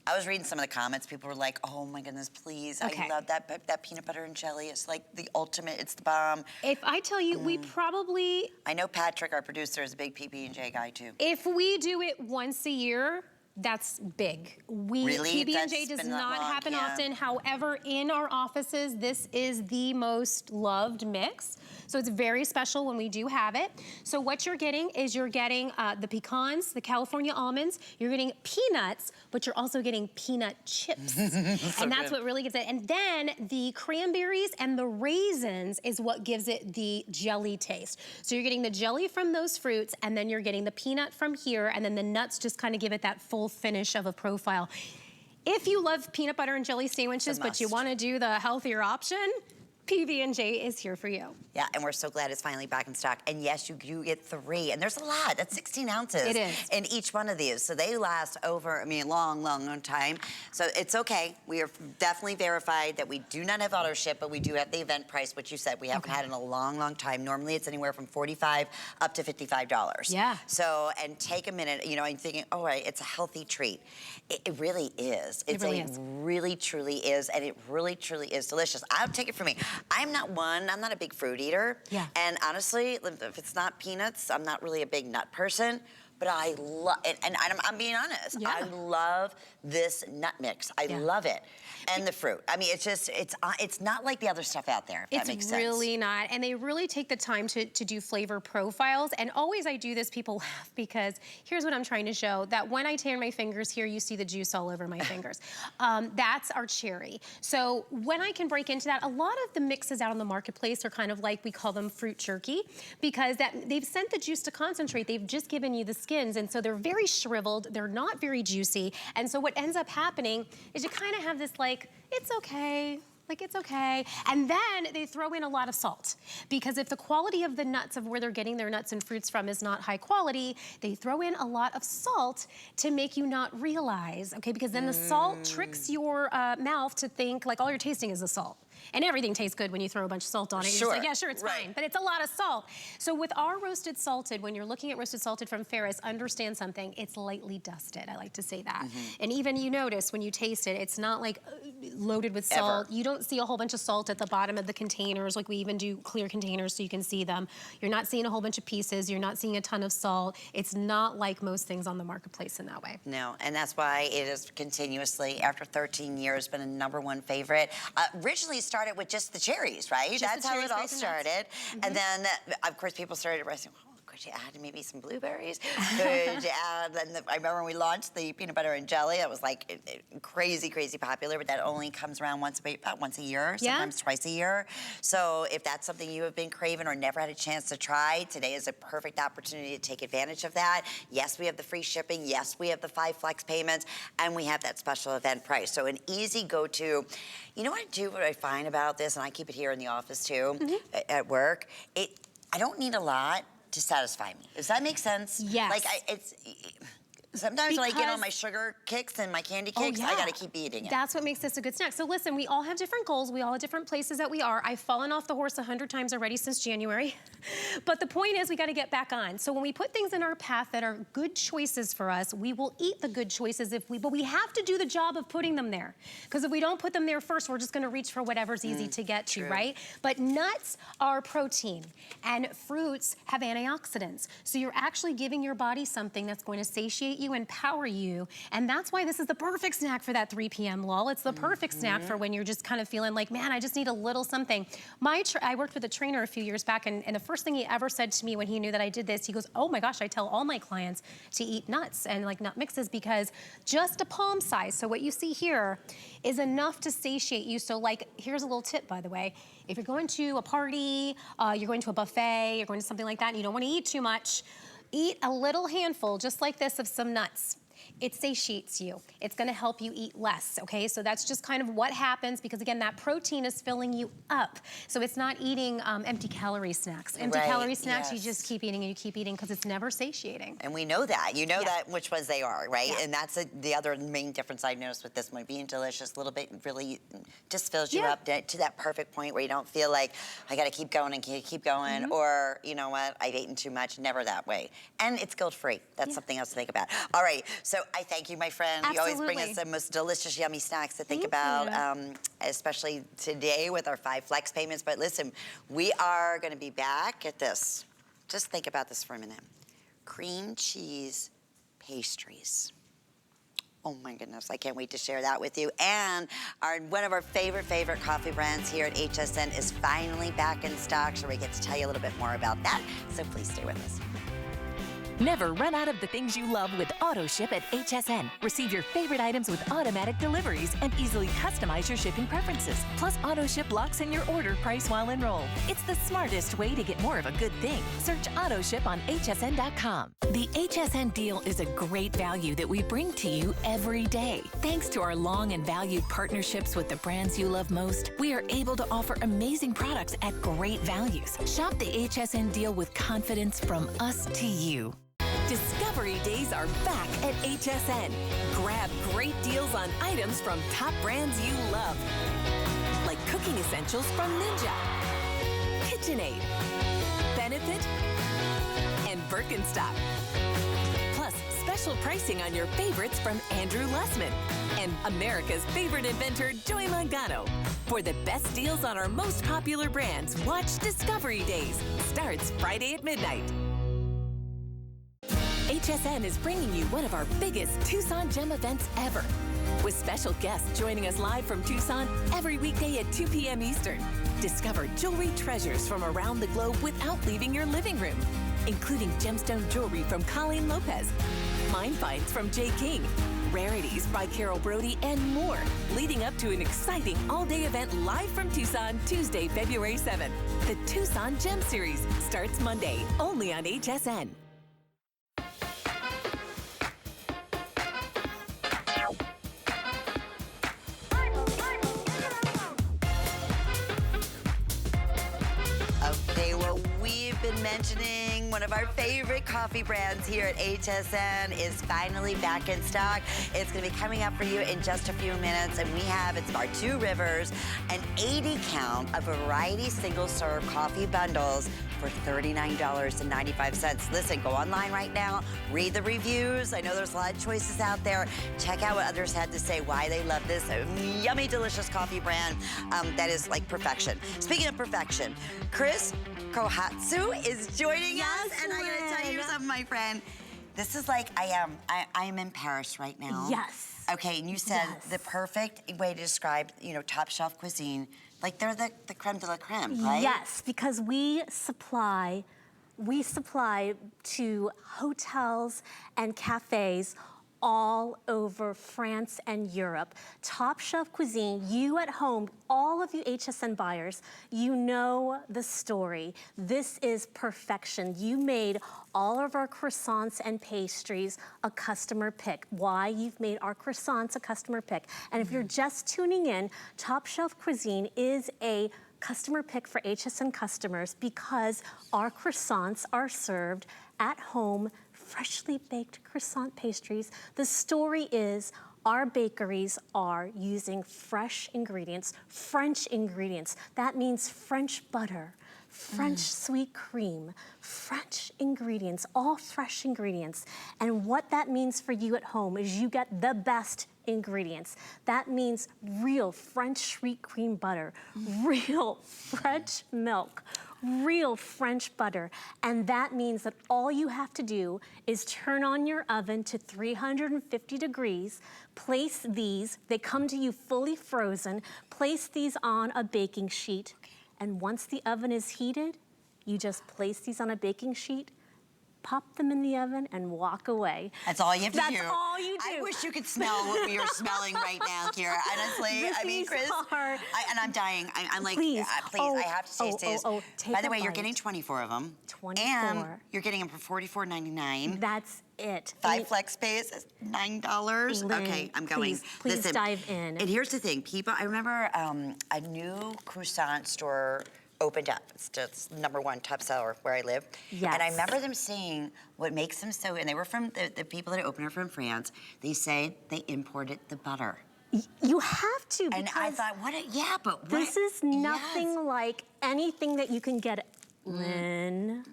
I was reading some of the comments. People were like, oh my goodness, please. Okay. I love that peanut butter and jelly. It's like the ultimate, it's the bomb. If I tell you, we probably... I know Patrick, our producer, is a big PB&J guy too. If we do it once a year, that's big. Really? PB&J does not happen often. However, in our offices, this is the most loved mix. So it's very special when we do have it. So what you're getting is you're getting the pecans, the California almonds, you're getting peanuts, but you're also getting peanut chips. And that's what really gives it. And then the cranberries and the raisins is what gives it the jelly taste. So you're getting the jelly from those fruits, and then you're getting the peanut from here, and then the nuts just kind of give it that full finish of a profile. If you love peanut butter and jelly sandwiches, but you want to do the healthier option, PB&J is here for you. Yeah, and we're so glad it's finally back in stock. And yes, you do get 3, and there's a lot. That's 16 ounces. It is. In each one of these. So they last over, long time. So it's okay. We are definitely verified that we do not have auto ship, but we do have the event price, which you said we haven't had in a long time. Normally it's anywhere from $45 up to $55. Yeah. So, and take a minute, I'm thinking, all right, it's a healthy treat. It really is. Really truly is, and it really truly is delicious. I'll take it from me. I'm not a big fruit eater. Yeah. And honestly, if it's not peanuts, I'm not really a big nut person. But I love it, and I'm being honest. Yeah. I love this nut mix. I love it. And the fruit. I mean, it's not like the other stuff out there, if that makes sense. It's really not. And they really take the time to do flavor profiles. And always I do this, people laugh, because here's what I'm trying to show. That when I tear my fingers here, you see the juice all over my fingers. That's our cherry. So when I can break into that, a lot of the mixes out on the marketplace are kind of like, we call them fruit jerky, because they've sent the juice to concentrate. They've just given you the skins. And so they're very shriveled. They're not very juicy. And so what ends up happening is you kind of have this like, it's okay. Like, it's okay. And then they throw in a lot of salt, because if the quality of the nuts of where they're getting their nuts and fruits from is not high quality, they throw in a lot of salt to make you not realize, okay? Because then the salt tricks your mouth to think like all you're tasting is the salt. And everything tastes good when you throw a bunch of salt on it. You're just like, yeah, sure, it's fine. But it's a lot of salt. So with our roasted salted, when you're looking at roasted salted from Ferris, understand something, it's lightly dusted. I like to say that. And even you notice when you taste it, it's not like loaded with salt. You don't see a whole bunch of salt at the bottom of the containers, like we even do clear containers so you can see them. You're not seeing a whole bunch of pieces. You're not seeing a ton of salt. It's not like most things on the marketplace in that way. No, and that's why it has continuously, after 13 years, been a #1 favorite. Originally started with just the cherries, right? That's how it all started. And then, of course, people started wrestling. Could you add maybe some blueberries? Could you add, and I remember when we launched the peanut butter and jelly, it was like crazy popular, but that only comes around about once a year, sometimes twice a year. So if that's something you have been craving or never had a chance to try, today is a perfect opportunity to take advantage of that. Yes, we have the free shipping. Yes, we have the 5 flex payments, and we have that special event price. So an easy go-to. You know what I find about this, and I keep it here in the office too, at work, I don't need a lot to satisfy me. Does that make sense? Yes. Like, Sometimes when I get on my sugar kicks and my candy kicks, I gotta keep eating it. That's what makes this a good snack. So listen, we all have different goals. We all have different places that we are. I've fallen off the horse 100 times already since January. But the point is we gotta get back on. So when we put things in our path that are good choices for us, we will eat the good choices but we have to do the job of putting them there. Because if we don't put them there first, we're just gonna reach for whatever's easy to get to, right? But nuts are protein and fruits have antioxidants. So you're actually giving your body something that's going to satiate you and power you. And that's why this is the perfect snack for that 3 p.m. lull. It's the perfect snack for when you're just kind of feeling like, man, I just need a little something. I worked with a trainer a few years back, and the first thing he ever said to me when he knew that I did this, he goes, oh my gosh, I tell all my clients to eat nuts and like nut mixes because just a palm size, so what you see here is enough to satiate you. So like, here's a little tip, by the way. If you're going to a party, you're going to a buffet, you're going to something like that, and you don't want to eat too much, eat a little handful, just like this, of some nuts. It satiates you. It's gonna help you eat less, okay? So that's just kind of what happens because again, that protein is filling you up. So it's not eating empty calorie snacks. Empty calorie snacks, you just keep eating and you keep eating because it's never satiating. And we know that. You know that which ones they are, right? And that's the other main difference I've noticed with this one. Being delicious, a little bit really just fills you up to that perfect point where you don't feel like, I gotta keep going and keep going, or you know what, I've eaten too much, never that way. And it's guilt-free. That's something else to think about. All right, so I thank you, my friend. Absolutely. You always bring us the most delicious, yummy snacks to think about, especially today with our 5 flex payments. But listen, we are gonna be back at this. Just think about this for a minute. Cream cheese pastries. Oh my goodness, I can't wait to share that with you. And one of our favorite coffee brands here at HSN is finally back in stock, so we get to tell you a little bit more about that. So please stay with us. Never run out of the things you love with AutoShip at HSN. Receive your favorite items with automatic deliveries and easily customize your shipping preferences. Plus, AutoShip locks in your order price while enrolled. It's the smartest way to get more of a good thing. Search AutoShip on hsn.com. The HSN deal is a great value that we bring to you every day. Thanks to our long and valued partnerships with the brands you love most, we are able to offer amazing products at great values. Shop the HSN deal with confidence from us to you. Discovery Days are back at HSN. Grab great deals on items from top brands you love, like cooking essentials from Ninja, KitchenAid, Benefit, and Birkenstock. Plus, special pricing on your favorites from Andrew Lessman and America's favorite inventor, Joy Mangano. For the best deals on our most popular brands, watch Discovery Days. Starts Friday at midnight. HSN is bringing you one of our biggest Tucson Gem events ever, with special guests joining us live from Tucson every weekday at 2 p.m. Eastern. Discover jewelry treasures from around the globe without leaving your living room, including gemstone jewelry from Colleen Lopez, mine finds from Jay King, rarities by Carol Brody, and more, leading up to an exciting all-day event live from Tucson, Tuesday, February 7th. The Tucson Gem Series starts Monday, only on HSN. Okay, well, we've been mentioning one of our favorite coffee brands here at HSN is finally back in stock. It's gonna be coming up for you in just a few minutes, and it's our 2 Rivers, an 80 count of variety single-serve coffee bundles for $39.95. Listen, go online right now, read the reviews. I know there's a lot of choices out there. Check out what others had to say, why they love this yummy, delicious coffee brand that is like perfection. Speaking of perfection, Chris Kohatsu is joining us, and I'm gonna tell you something, my friend. This is like, I am in Paris right now. Yes. Okay, and you said the perfect way to describe, top shelf cuisine. Like they're the creme de la creme, right? Yes, because we supply to hotels and cafes all over France and Europe. Top shelf cuisine, you at home, all of you HSN buyers, you know the story. This is perfection. You made all of our croissants and pastries a customer pick. Why? You've made our croissants a customer pick. And if you're just tuning in, Top Shelf Cuisine is a customer pick for HSN customers because our croissants are served at home freshly baked croissant pastries. The story is our bakeries are using fresh ingredients, French ingredients. That means French butter, French sweet cream, French ingredients, all fresh ingredients. And what that means for you at home is you get the best ingredients. That means real French sweet cream butter, real French milk, real French butter. And that means that all you have to do is turn on your oven to 350 degrees, place these, they come to you fully frozen, place these on a baking sheet, and once the oven is heated, you just place these on a baking sheet, pop them in the oven, and walk away. That's all you have to do. That's all you do. I wish you could smell what we are smelling right now, Kira. Honestly, I mean, Chris, and I'm dying. I'm like, Please. please, I have to taste these. Take By the a way, you're bite. getting 24 of them. 24. And you're getting them for $44.99. That's it. 5 flex pays is $9. Lynn, Okay, I'm going. Please Listen, dive in. And here's the thing, people. I remember a new croissant store opened up. It's just #1 top seller where I live. Yes. And I remember them saying what makes them so, and they were from, the people that opened are from France. They say they imported the butter. You have to, because And I thought, yeah, but what? this is nothing Yes. like anything that you can get. Lynn,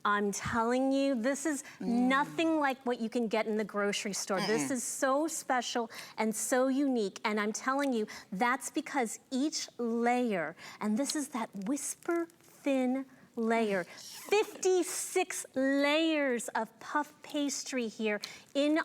I'm telling you, this is nothing like what you can get in the grocery store. This is so special and so unique. And I'm telling you, that's because each layer, and this is that whisper thin layer, 56 layers of puff pastry here in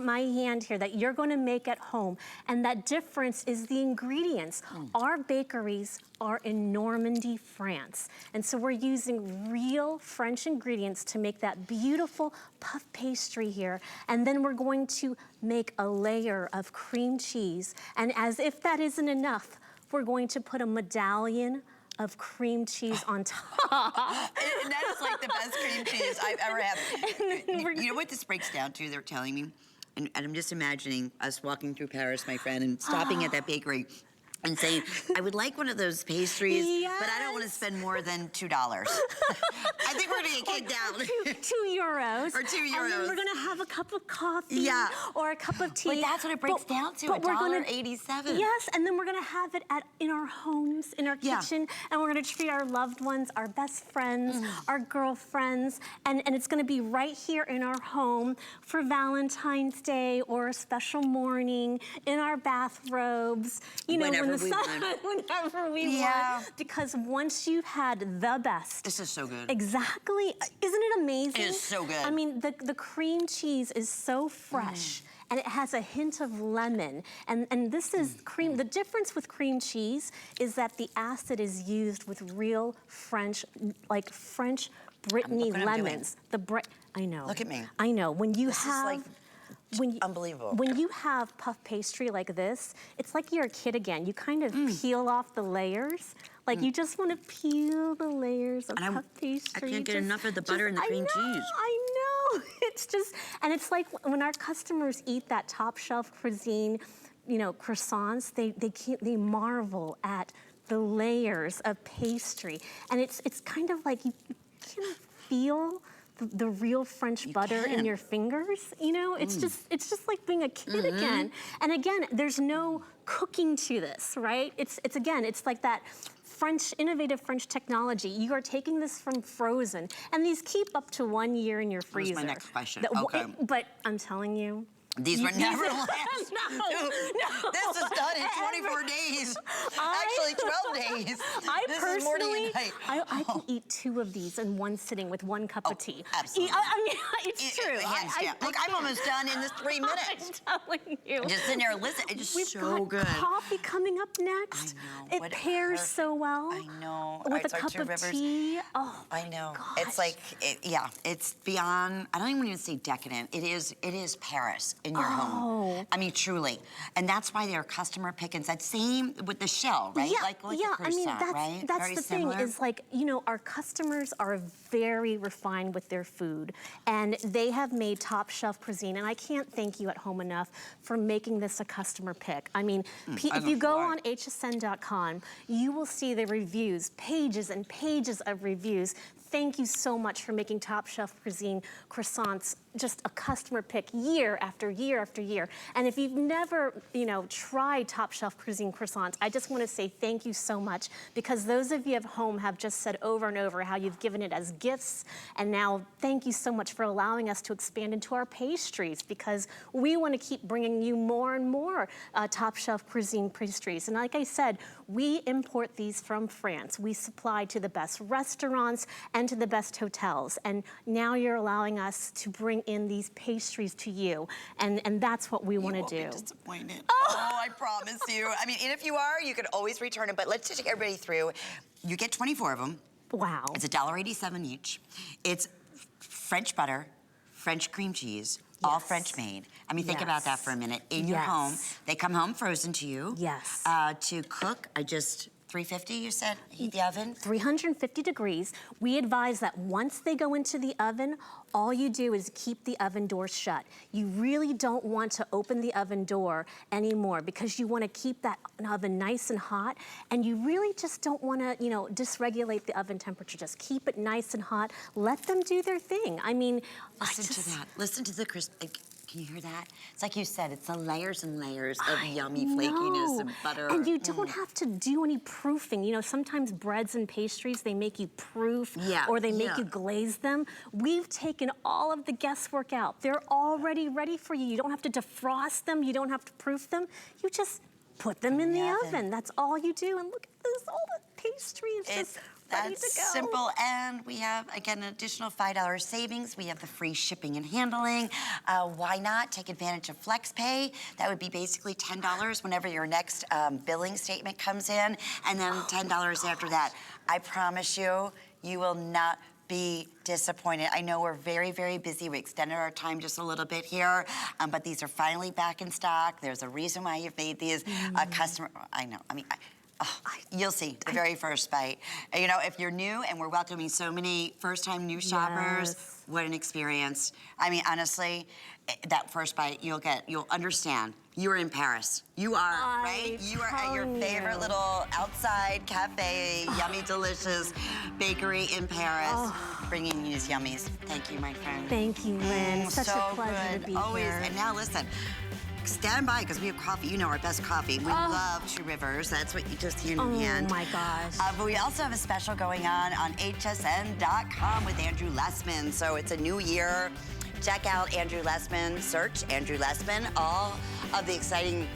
my hand here that you're going to make at home. And that difference is the ingredients. Our bakeries are in Normandy, France. And so we're using real French ingredients to make that beautiful puff pastry here. And then we're going to make a layer of cream cheese. And as if that isn't enough, we're going to put a medallion of cream cheese on top. And that is like the best cream cheese I've ever had. You know what this breaks down to, they're telling me? And I'm just imagining us walking through Paris, my friend, and stopping at that bakery and saying, I would like one of those pastries, but I don't want to spend more than $2. I think we're going to get kicked out. €2. Or €2. And then we're going to have a cup of coffee or a cup of tea. But that's what it breaks down to, $1.87. Yes, and then we're going to have it in our homes, in our kitchen, and we're going to treat our loved ones, our best friends, our girlfriends, and it's going to be right here in our home for Valentine's Day or a special morning in our bathrobes, you know, Whenever we want. whenever we want. Because once you've had the best. This is so good. Exactly. Isn't it amazing? It is so good. I mean, the cream cheese is so fresh. And it has a hint of lemon. And this is cream. The difference with cream cheese is that the acid is used with real French, like French Brittany lemons. I know. Look at me. I know. When you This have... is like unbelievable. When you have puff pastry like this, it's like you're a kid again. You kind of peel off the layers. Like you just want to peel the layers of puff pastry. I can't get enough of the butter and the cream cheese. I know. It's just, and it's like when our customers eat that top shelf cuisine, you know, croissants, they marvel at the layers of pastry. And it's kind of like you can feel the real French butter in your fingers, you know? It's just like being a kid again. And again, there's no cooking to this, right? It's like that innovative French technology. You are taking this from frozen, and these keep up to 1 year in your freezer. That's my next question. Okay. But I'm telling you, these were never last. No. This is done in 24 days. Actually, 12 days. This is morning and night. I can eat 2 of these in one sitting with 1 cup of tea. Absolutely. I mean, it's true. Look, I'm almost done in this 3 minutes. I'm telling you. Just sitting there and listen. It's just We've so got good. coffee coming up next. I know. It pairs so well. I know. With It's a our cup Two of Rivers. tea. Oh, I know. gosh. It's like, it's beyond, I don't even say decadent. It is Paris in your home. I mean, truly. And that's why they're customer pickings. That same with the shell, right? Yeah, like yeah. a croissant, I mean, right? that's Very the similar. thing is like, you know, our customers are very refined with their food, and they have made top shelf cuisine, and I can't thank you at home enough for making this a customer pick. I mean, if you go on hsn.com, you will see the reviews, pages and pages of reviews. Thank you so much for making top shelf cuisine croissants just a customer pick year after year after year. And if you've never, you know, tried top shelf cuisine croissants, I just want to say thank you so much, because those of you at home have just said over and over how you've given it as gifts. And now thank you so much for allowing us to expand into our pastries, because we want to keep bringing you more and more top shelf cuisine pastries. And like I said, we import these from France. We supply to the best restaurants and to the best hotels. And now you're allowing us to bring in these pastries to you. And that's what we want to do. You won't be disappointed. Oh, I promise you. I mean, and if you are, you can always return them. But let's just take everybody through. You get 24 of them. Wow. It's $1.87 each. It's French butter, French cream cheese, all French made. I mean, think about that for a minute. In your home, they come home frozen to you. Yes. To cook, 350, you said, heat the oven? 350 degrees. We advise that once they go into the oven, all you do is keep the oven door shut. You really don't want to open the oven door anymore, because you want to keep that oven nice and hot, and you really just don't want to, you know, dysregulate the oven temperature. Just keep it nice and hot. Let them do their thing. I mean, listen to that. Listen to the crisp. Can you hear that? It's like you said, it's the layers and layers of yummy flakiness and butter. And you don't have to do any proofing. You know, sometimes breads and pastries, they make you proof or they make you glaze them. We've taken all of the guesswork out. They're already ready for you. You don't have to defrost them. You don't have to proof them. You just put them in the oven. That's all you do. And look at this, all the pastry is just ready to go. That's simple, and we have, again, an additional $5 savings. We have the free shipping and handling. Why not take advantage of FlexPay? That would be basically $10 whenever your next billing statement comes in, and then $10 after that. I promise you, you will not be disappointed. I know we're very, very busy. We extended our time just a little bit here, but these are finally back in stock. There's a reason why you've made these customer. I know. I mean. You'll see the very first bite. You know, if you're new, and we're welcoming so many first-time new shoppers, what an experience. I mean, honestly, that first bite, you'll understand. You're in Paris. You are, right? You are at your favorite little outside cafe, yummy, delicious bakery in Paris, bringing you these yummies. Thank you, my friend. Thank you, Lynn. Such so a pleasure to be always. here. And now listen. Stand by, because we have coffee. You know our best coffee. We love Two Rivers. That's what you just hand in hand. Oh my gosh. But we also have a special going on hsn.com with Andrew Lessman. So it's a new year. Check out Andrew Lessman. Search Andrew Lessman. All of the exciting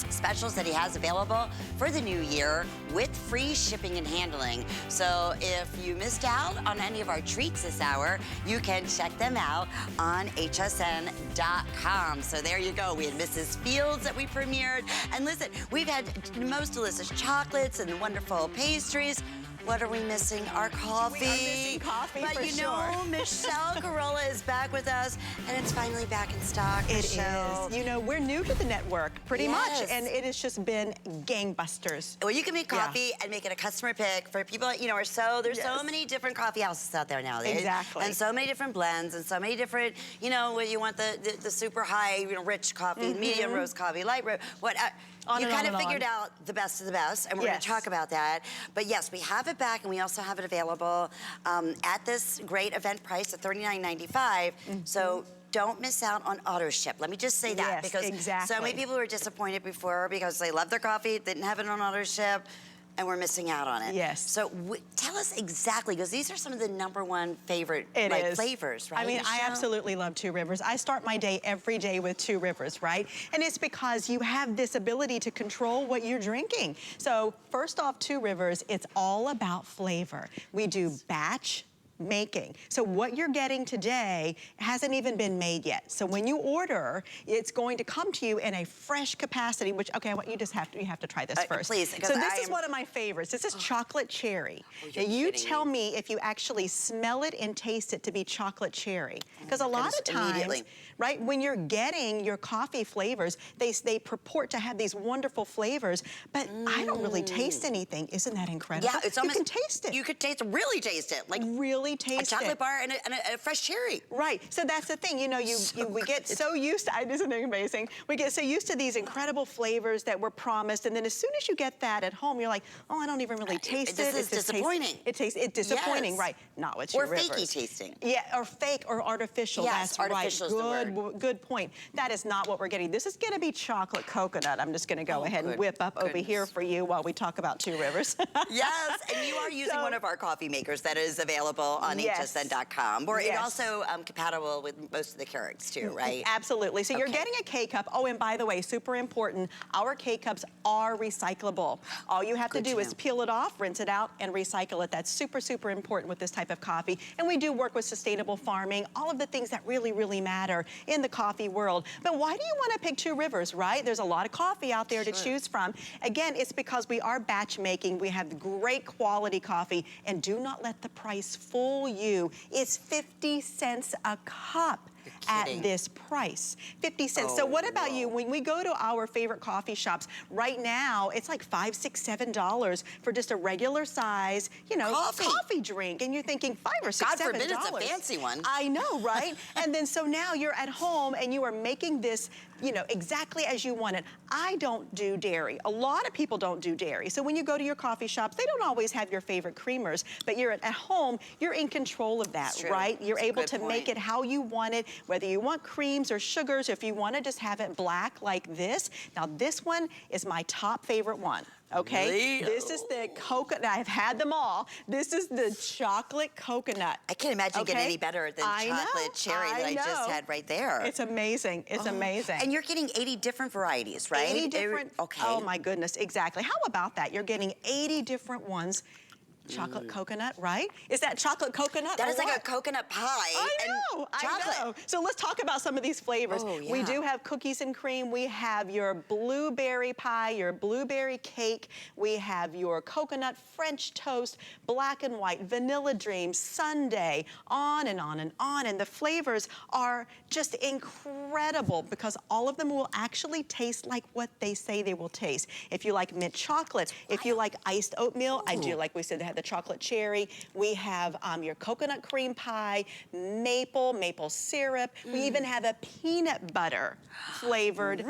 specials that he has available for the new year with free shipping and handling. So if you missed out on any of our treats this hour, you can check them out on hsn.com. So there you go. We had Mrs. Fields that we premiered. And listen, we've had the most delicious chocolates and wonderful pastries. What are we missing? Our coffee. We are missing coffee, but you know, Michelle Carolla is back with us, and it's finally back in stock. It Michelle. is. You know, we're new to the network, pretty much, and it has just been gangbusters. Well, you can make coffee and make it a customer pick for people, you know, there's so many different coffee houses out there nowadays. Exactly. And so many different blends, and so many different, you know, whether you want the super high, you know, rich coffee, medium roast coffee, light roast, what. You kind of figured out the best of the best, and we're going to talk about that. But yes, we have it back, and we also have it available at this great event price of $39.95. So don't miss out on auto ship. Let me just say that, because so many people were disappointed before because they love their coffee, didn't have it on auto ship, and we're missing out on it. Yes. So tell us exactly, because these are some of the #1 favorite flavors, right? I mean, Michelle? I absolutely love Two Rivers. I start my day every day with Two Rivers, right? And it's because you have this ability to control what you're drinking. So first off, Two Rivers, it's all about flavor. We do batch, making. So what you're getting today hasn't even been made yet. So when you order, it's going to come to you in a fresh capacity, which, okay, you have to try this first. Please, so this is one of my favorites. This is chocolate cherry. Now you tell me if you actually smell it and taste it to be chocolate cherry. Because a lot of times, right, when you're getting your coffee flavors, they purport to have these wonderful flavors, but I don't really taste anything. Isn't that incredible? Yeah, it's almost, you can taste it. You could really taste it. Like really taste a chocolate bar and a fresh cherry. Right, so that's the thing, you know, we get so used to, isn't it amazing? We get so used to these incredible flavors that we're promised, and then as soon as you get that at home, you're like, oh, I don't even really taste it. This is disappointing. It's disappointing, right? Not with your Rivers. Or fakey tasting. Yeah, or fake or artificial. Yes, that's artificial is the word. Good point. That is not what we're getting. This is going to be chocolate coconut. I'm just going to go ahead and whip up over here for you while we talk about Two Rivers. Yes, and you are using one of our coffee makers that is available on hsn.com. Or it's also compatible with most of the Keurigs too, right? Absolutely. So you're getting a K-cup. Oh, and by the way, super important, our K-cups are recyclable. All you have to do is peel it off, rinse it out, and recycle it. That's super, super important with this type of coffee. And we do work with sustainable farming, all of the things that really, really matter in the coffee world. But why do you want to pick Two Rivers, right? There's a lot of coffee out there to choose from. Again, it's because we are batch making. We have great quality coffee, and do not let the price fool you. It's 50 cents a cup at this price. 50 cents. So what about you? When we go to our favorite coffee shops, right now, it's like $5, $6, $7 for just a regular size, you know, coffee drink. And you're thinking $5 or $6, $7. God forbid it's a fancy one. I know, right? And then so now you're at home and you are making this, you know, exactly as you want it. I don't do dairy. A lot of people don't do dairy. So when you go to your coffee shops, they don't always have your favorite creamers, but you're at home, you're in control of that, right? You're able to make it how you want it, whether you want creams or sugars, if you want to just have it black like this. Now this one is my top favorite one. Okay, this is the coconut. I've had them all. This is the chocolate coconut. I can't imagine getting any better than chocolate cherry that I just had right there. It's amazing. It's amazing. And you're getting 80 different varieties, right? 80 different. Okay. Oh my goodness, exactly. How about that? You're getting 80 different ones. Chocolate coconut, right? Is that chocolate coconut? That is like a coconut pie. I know, I know. So let's talk about some of these flavors. We do have cookies and cream. We have your blueberry pie, your blueberry cake. We have your coconut French toast, black and white, vanilla dream, sundae, on and on and on. And the flavors are just incredible because all of them will actually taste like what they say they will taste. If you like mint chocolate, if you like iced oatmeal, I do, like we said, had the chocolate cherry. We have your coconut cream pie, maple syrup. We even have a peanut butter flavored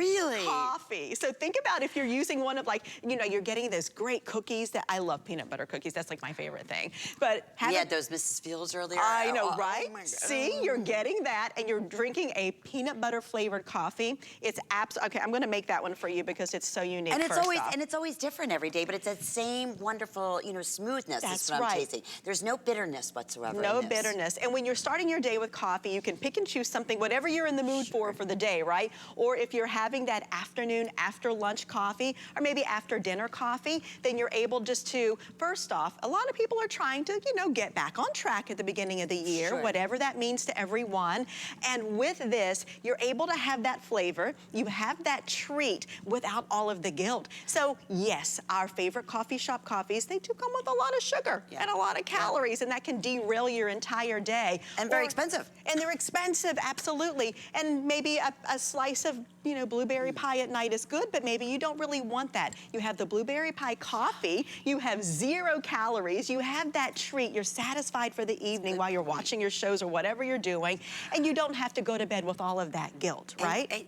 coffee. So think about if you're using one of, like, you know, you're getting those great cookies that I love peanut butter cookies. That's like my favorite thing. But we had those Mrs. Fields earlier. I know, right? Oh my God. See, you're getting that and you're drinking a peanut butter flavored coffee. It's okay, I'm going to make that one for you because it's so unique. And it's always different every day, but it's that same wonderful, you know, smoothness. That's what I'm tasting. There's no bitterness whatsoever. No bitterness. And when you're starting your day with coffee, you can pick and choose something, whatever you're in the mood for the day, right? Or if you're having that afternoon, after lunch coffee, or maybe after dinner coffee, then you're able just to, first off, a lot of people are trying to, you know, get back on track at the beginning of the year, whatever that means to everyone. And with this, you're able to have that flavor. You have that treat without all of the guilt. So yes, our favorite coffee shop coffees, they do come with a lot of sugar and a lot of calories, and that can derail your entire day. And very expensive. And they're expensive, absolutely. And maybe a slice of, you know, blueberry pie at night is good, but maybe you don't really want that. You have the blueberry pie coffee, you have 0 calories, you have that treat, you're satisfied for the evening while you're watching your shows or whatever you're doing, and you don't have to go to bed with all of that guilt, right?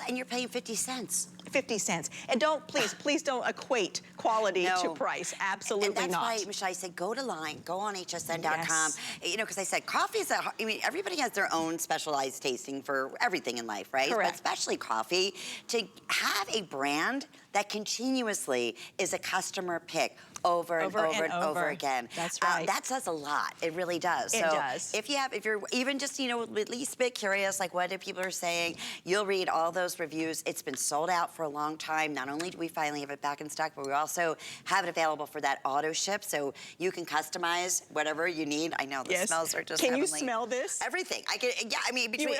And you're paying 50 cents. 50 cents. And don't, please don't equate quality to price. Absolutely not. And that's why, Michelle, I said go on hsn.com. You know, because I said coffee is I mean, everybody has their own specialized tasting for everything in life, right? Correct. But especially coffee. To have a brand that continuously is a customer pick over and over again. That's right. That says a lot. It really does. It does. If you're even just, you know, at least a bit curious, like what people are saying, you'll read all those reviews. It's been sold out for a long time. Not only do we finally have it back in stock, but we also have it available for that auto ship, so you can customize whatever you need. I know the smells are just Can heavenly. you smell this? Everything. I can. Yeah. I mean, between.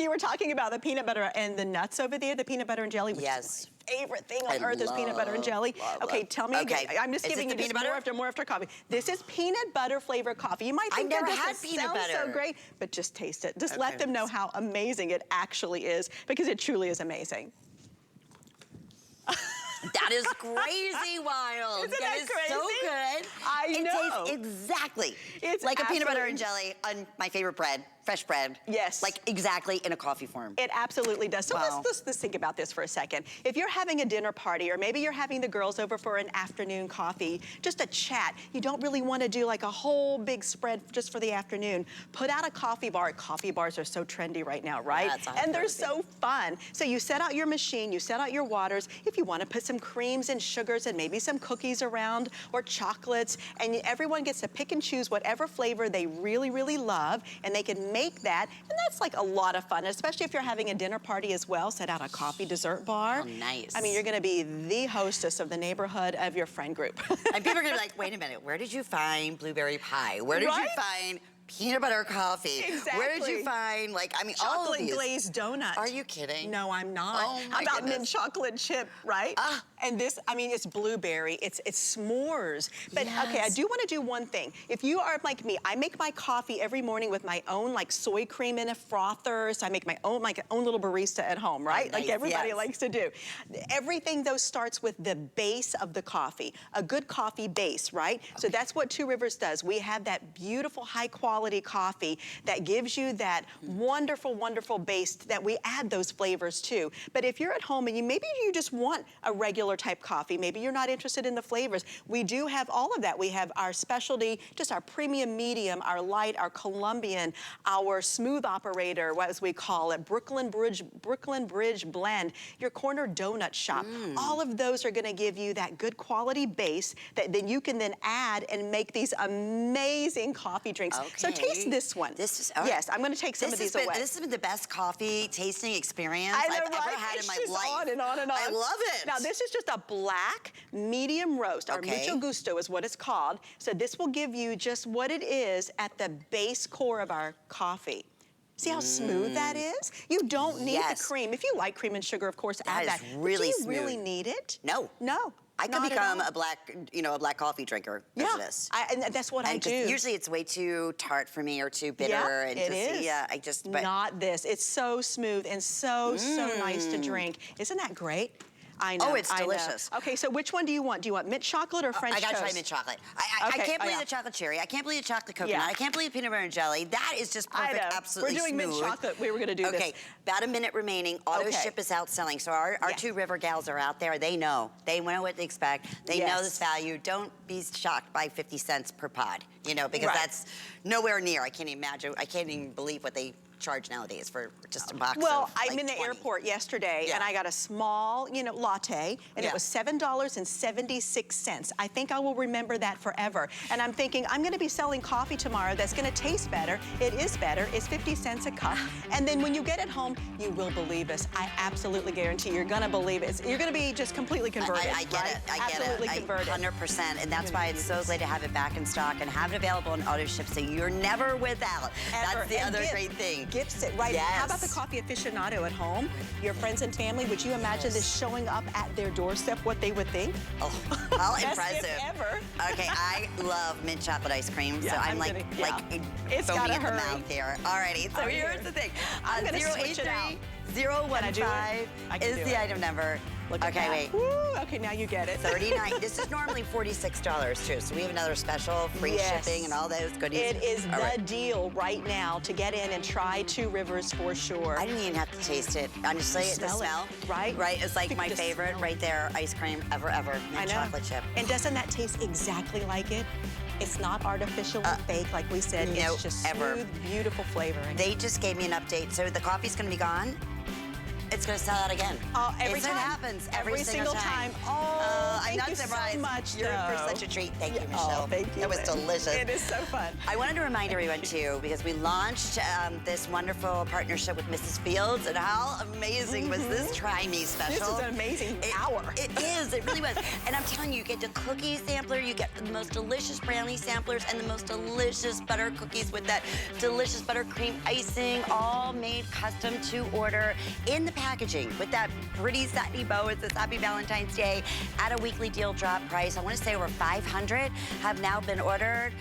You were talking about the peanut butter and the nuts over there, the peanut butter and jelly, which is my favorite thing on earth is peanut butter and jelly. Okay, tell me again. I'm just giving you just more after coffee. This is peanut butter flavored coffee. You might think that doesn't sound so great, but just taste it. Just let them know how amazing it actually is, because it truly is amazing. That is crazy wild. Isn't that crazy? So good. I know. It tastes exactly It's like a peanut butter and jelly on my favorite bread, fresh bread. Yes. Like exactly in a coffee form. It absolutely does. So let's think about this for a second. If you're having a dinner party, or maybe you're having the girls over for an afternoon coffee, just a chat, you don't really want to do like a whole big spread just for the afternoon. Put out a coffee bar. Coffee bars are so trendy right now, right? And they're so fun. So you set out your machine, you set out your waters. If you want to put some creams and sugars and maybe some cookies around, or chocolates, and everyone gets to pick and choose whatever flavor they really, really love, and they can make that, and that's like a lot of fun, especially if you're having a dinner party as well. Set out a coffee dessert bar. Oh, nice. I mean, you're gonna be the hostess of the neighborhood of your friend group. And people are gonna be like, wait a minute, where did you find blueberry pie? Where did you find peanut butter coffee? Exactly. Where did you find, like, I mean, all of these. Chocolate glazed donut. Are you kidding? No, I'm not. Oh, my How about goodness. mint chocolate chip, right? And this, I mean, it's blueberry, it's s'mores. But okay, I do want to do one thing. If you are like me, I make my coffee every morning with my own like soy cream in a frother. So I make my own little barista at home, right? Oh, nice. Like everybody likes to do. Everything though starts with the base of the coffee, a good coffee base, right? So that's what Two Rivers does. We have that beautiful high quality coffee that gives you that wonderful, wonderful base that we add those flavors to. But if you're at home and maybe you just want a regular type coffee, maybe you're not interested in the flavors, we do have all of that. We have our specialty, just our premium medium, our light, our Colombian, our smooth operator, as we call it, Brooklyn Bridge blend, your corner donut shop. All of those are gonna give you that good quality base that then you can then add and make these amazing coffee drinks. So taste this one. This is, yes, I'm gonna take some of these away. This has been the best coffee tasting experience I've ever had in my life. On and on and on. I love it. Now this is just a black medium roast, or mucho gusto is what it's called. So this will give you just what it is at the base core of our coffee. See how smooth that is? You don't need the cream. If you like cream and sugar, of course, add that. Really but do you really need it? No. No. I could become a black coffee drinker because of this. And that's what I do. Usually it's way too tart for me or too bitter. Yeah, it is. Yeah, I just. Not this. It's so smooth and so nice to drink. Isn't that great? I know. Oh, it's delicious. Okay, so which one do you want? Do you want mint chocolate or French toast? I gotta try mint chocolate. I can't believe the chocolate cherry. I can't believe the chocolate coconut. I can't believe peanut butter and jelly. That is just perfect, absolutely We're doing mint chocolate. We were gonna do this. Okay, about a minute remaining. Auto ship is outselling. So our Two River gals are out there. They know. They know what to expect. They know this value. Don't be shocked by 50 cents per pod, you know, because that's nowhere near. I can't imagine. I can't even believe what they charge nowadays for just a box of I'm in the airport yesterday and I got a small, latte, and it was $7.76. I think I will remember that forever. And I'm thinking, I'm gonna be selling coffee tomorrow that's gonna taste better. It is better, it's 50 cents a cup. And then when you get it home, you will believe us. I absolutely guarantee you're gonna believe it. You're gonna be just completely converted. I get it, I get absolutely it. Converted. 100%, and that's why it's so great to have it back in stock and have it available on auto ship so you're never without. That's the other great thing. Gifts it, right? How about the coffee aficionado at home? Your friends and family, would you imagine this showing up at their doorstep, what they would think? Oh, how Best impressive. gift ever. Okay, I love mint chocolate ice cream, so I'm like it's foaming gotta at the hurry. mouth here. Alrighty, so here's the thing. I'm gonna switch it out. 015 is the item number. Okay, wait. Woo, okay, now you get it. $39. This is normally $46 too, so we have another special, free shipping and all those goodies. It is the deal right now to get in and try Two Rivers for sure. I didn't even have to taste it. Honestly, the smell. Right? Right, it's like my favorite right there, ice cream ever. Mint chocolate chip. And doesn't that taste exactly like it? It's not artificially fake, like we said. It's just smooth, beautiful flavoring. They just gave me an update. So the coffee's gonna be gone? it's going to sell out again. Every time. It happens every single time. Oh, I'm thank not you surprised. so much. You're in for such a treat. Thank you, Michelle. Oh, thank you. It was delicious. It is so fun. I wanted to remind everyone, too, because we launched this wonderful partnership with Mrs. Fields, and how amazing was this Try Me special? This is an amazing hour. It is. It really was. And I'm telling you, you get the cookie sampler, you get the most delicious brownie samplers, and the most delicious butter cookies with that delicious buttercream icing, all made custom to order in the packaging with that pretty satiny bow. It says Happy Valentine's Day at a weekly deal drop price. I want to say over 500 have now been ordered.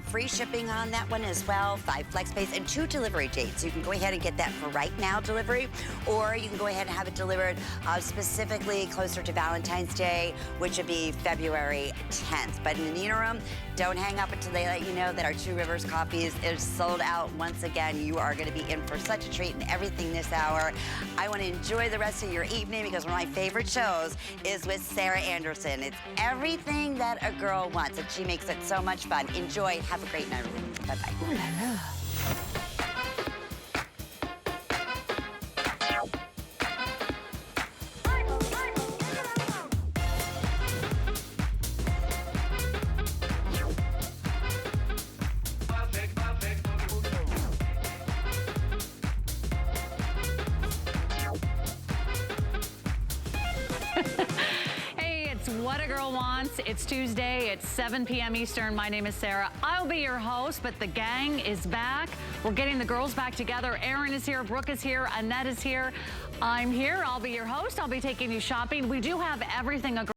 Free shipping on that one as well, 5 flex pays, and 2 delivery dates. So you can go ahead and get that for right now delivery, or you can go ahead and have it delivered specifically closer to Valentine's Day, which would be February 10th. But in the interim, don't hang up until they let you know that our Two Rivers coffees is sold out once again. You are going to be in for such a treat and everything this hour. I want to enjoy the rest of your evening because one of my favorite shows is with Sarah Anderson. It's everything that a girl wants, and she makes it so much fun. Enjoy. Have a great night. Bye-bye. What a Girl Wants. It's Tuesday. It's 7 p.m. Eastern. My name is Sarah. I'll be your host, but the gang is back. We're getting the girls back together. Erin is here. Brooke is here. Annette is here. I'm here. I'll be your host. I'll be taking you shopping. We do have everything a girl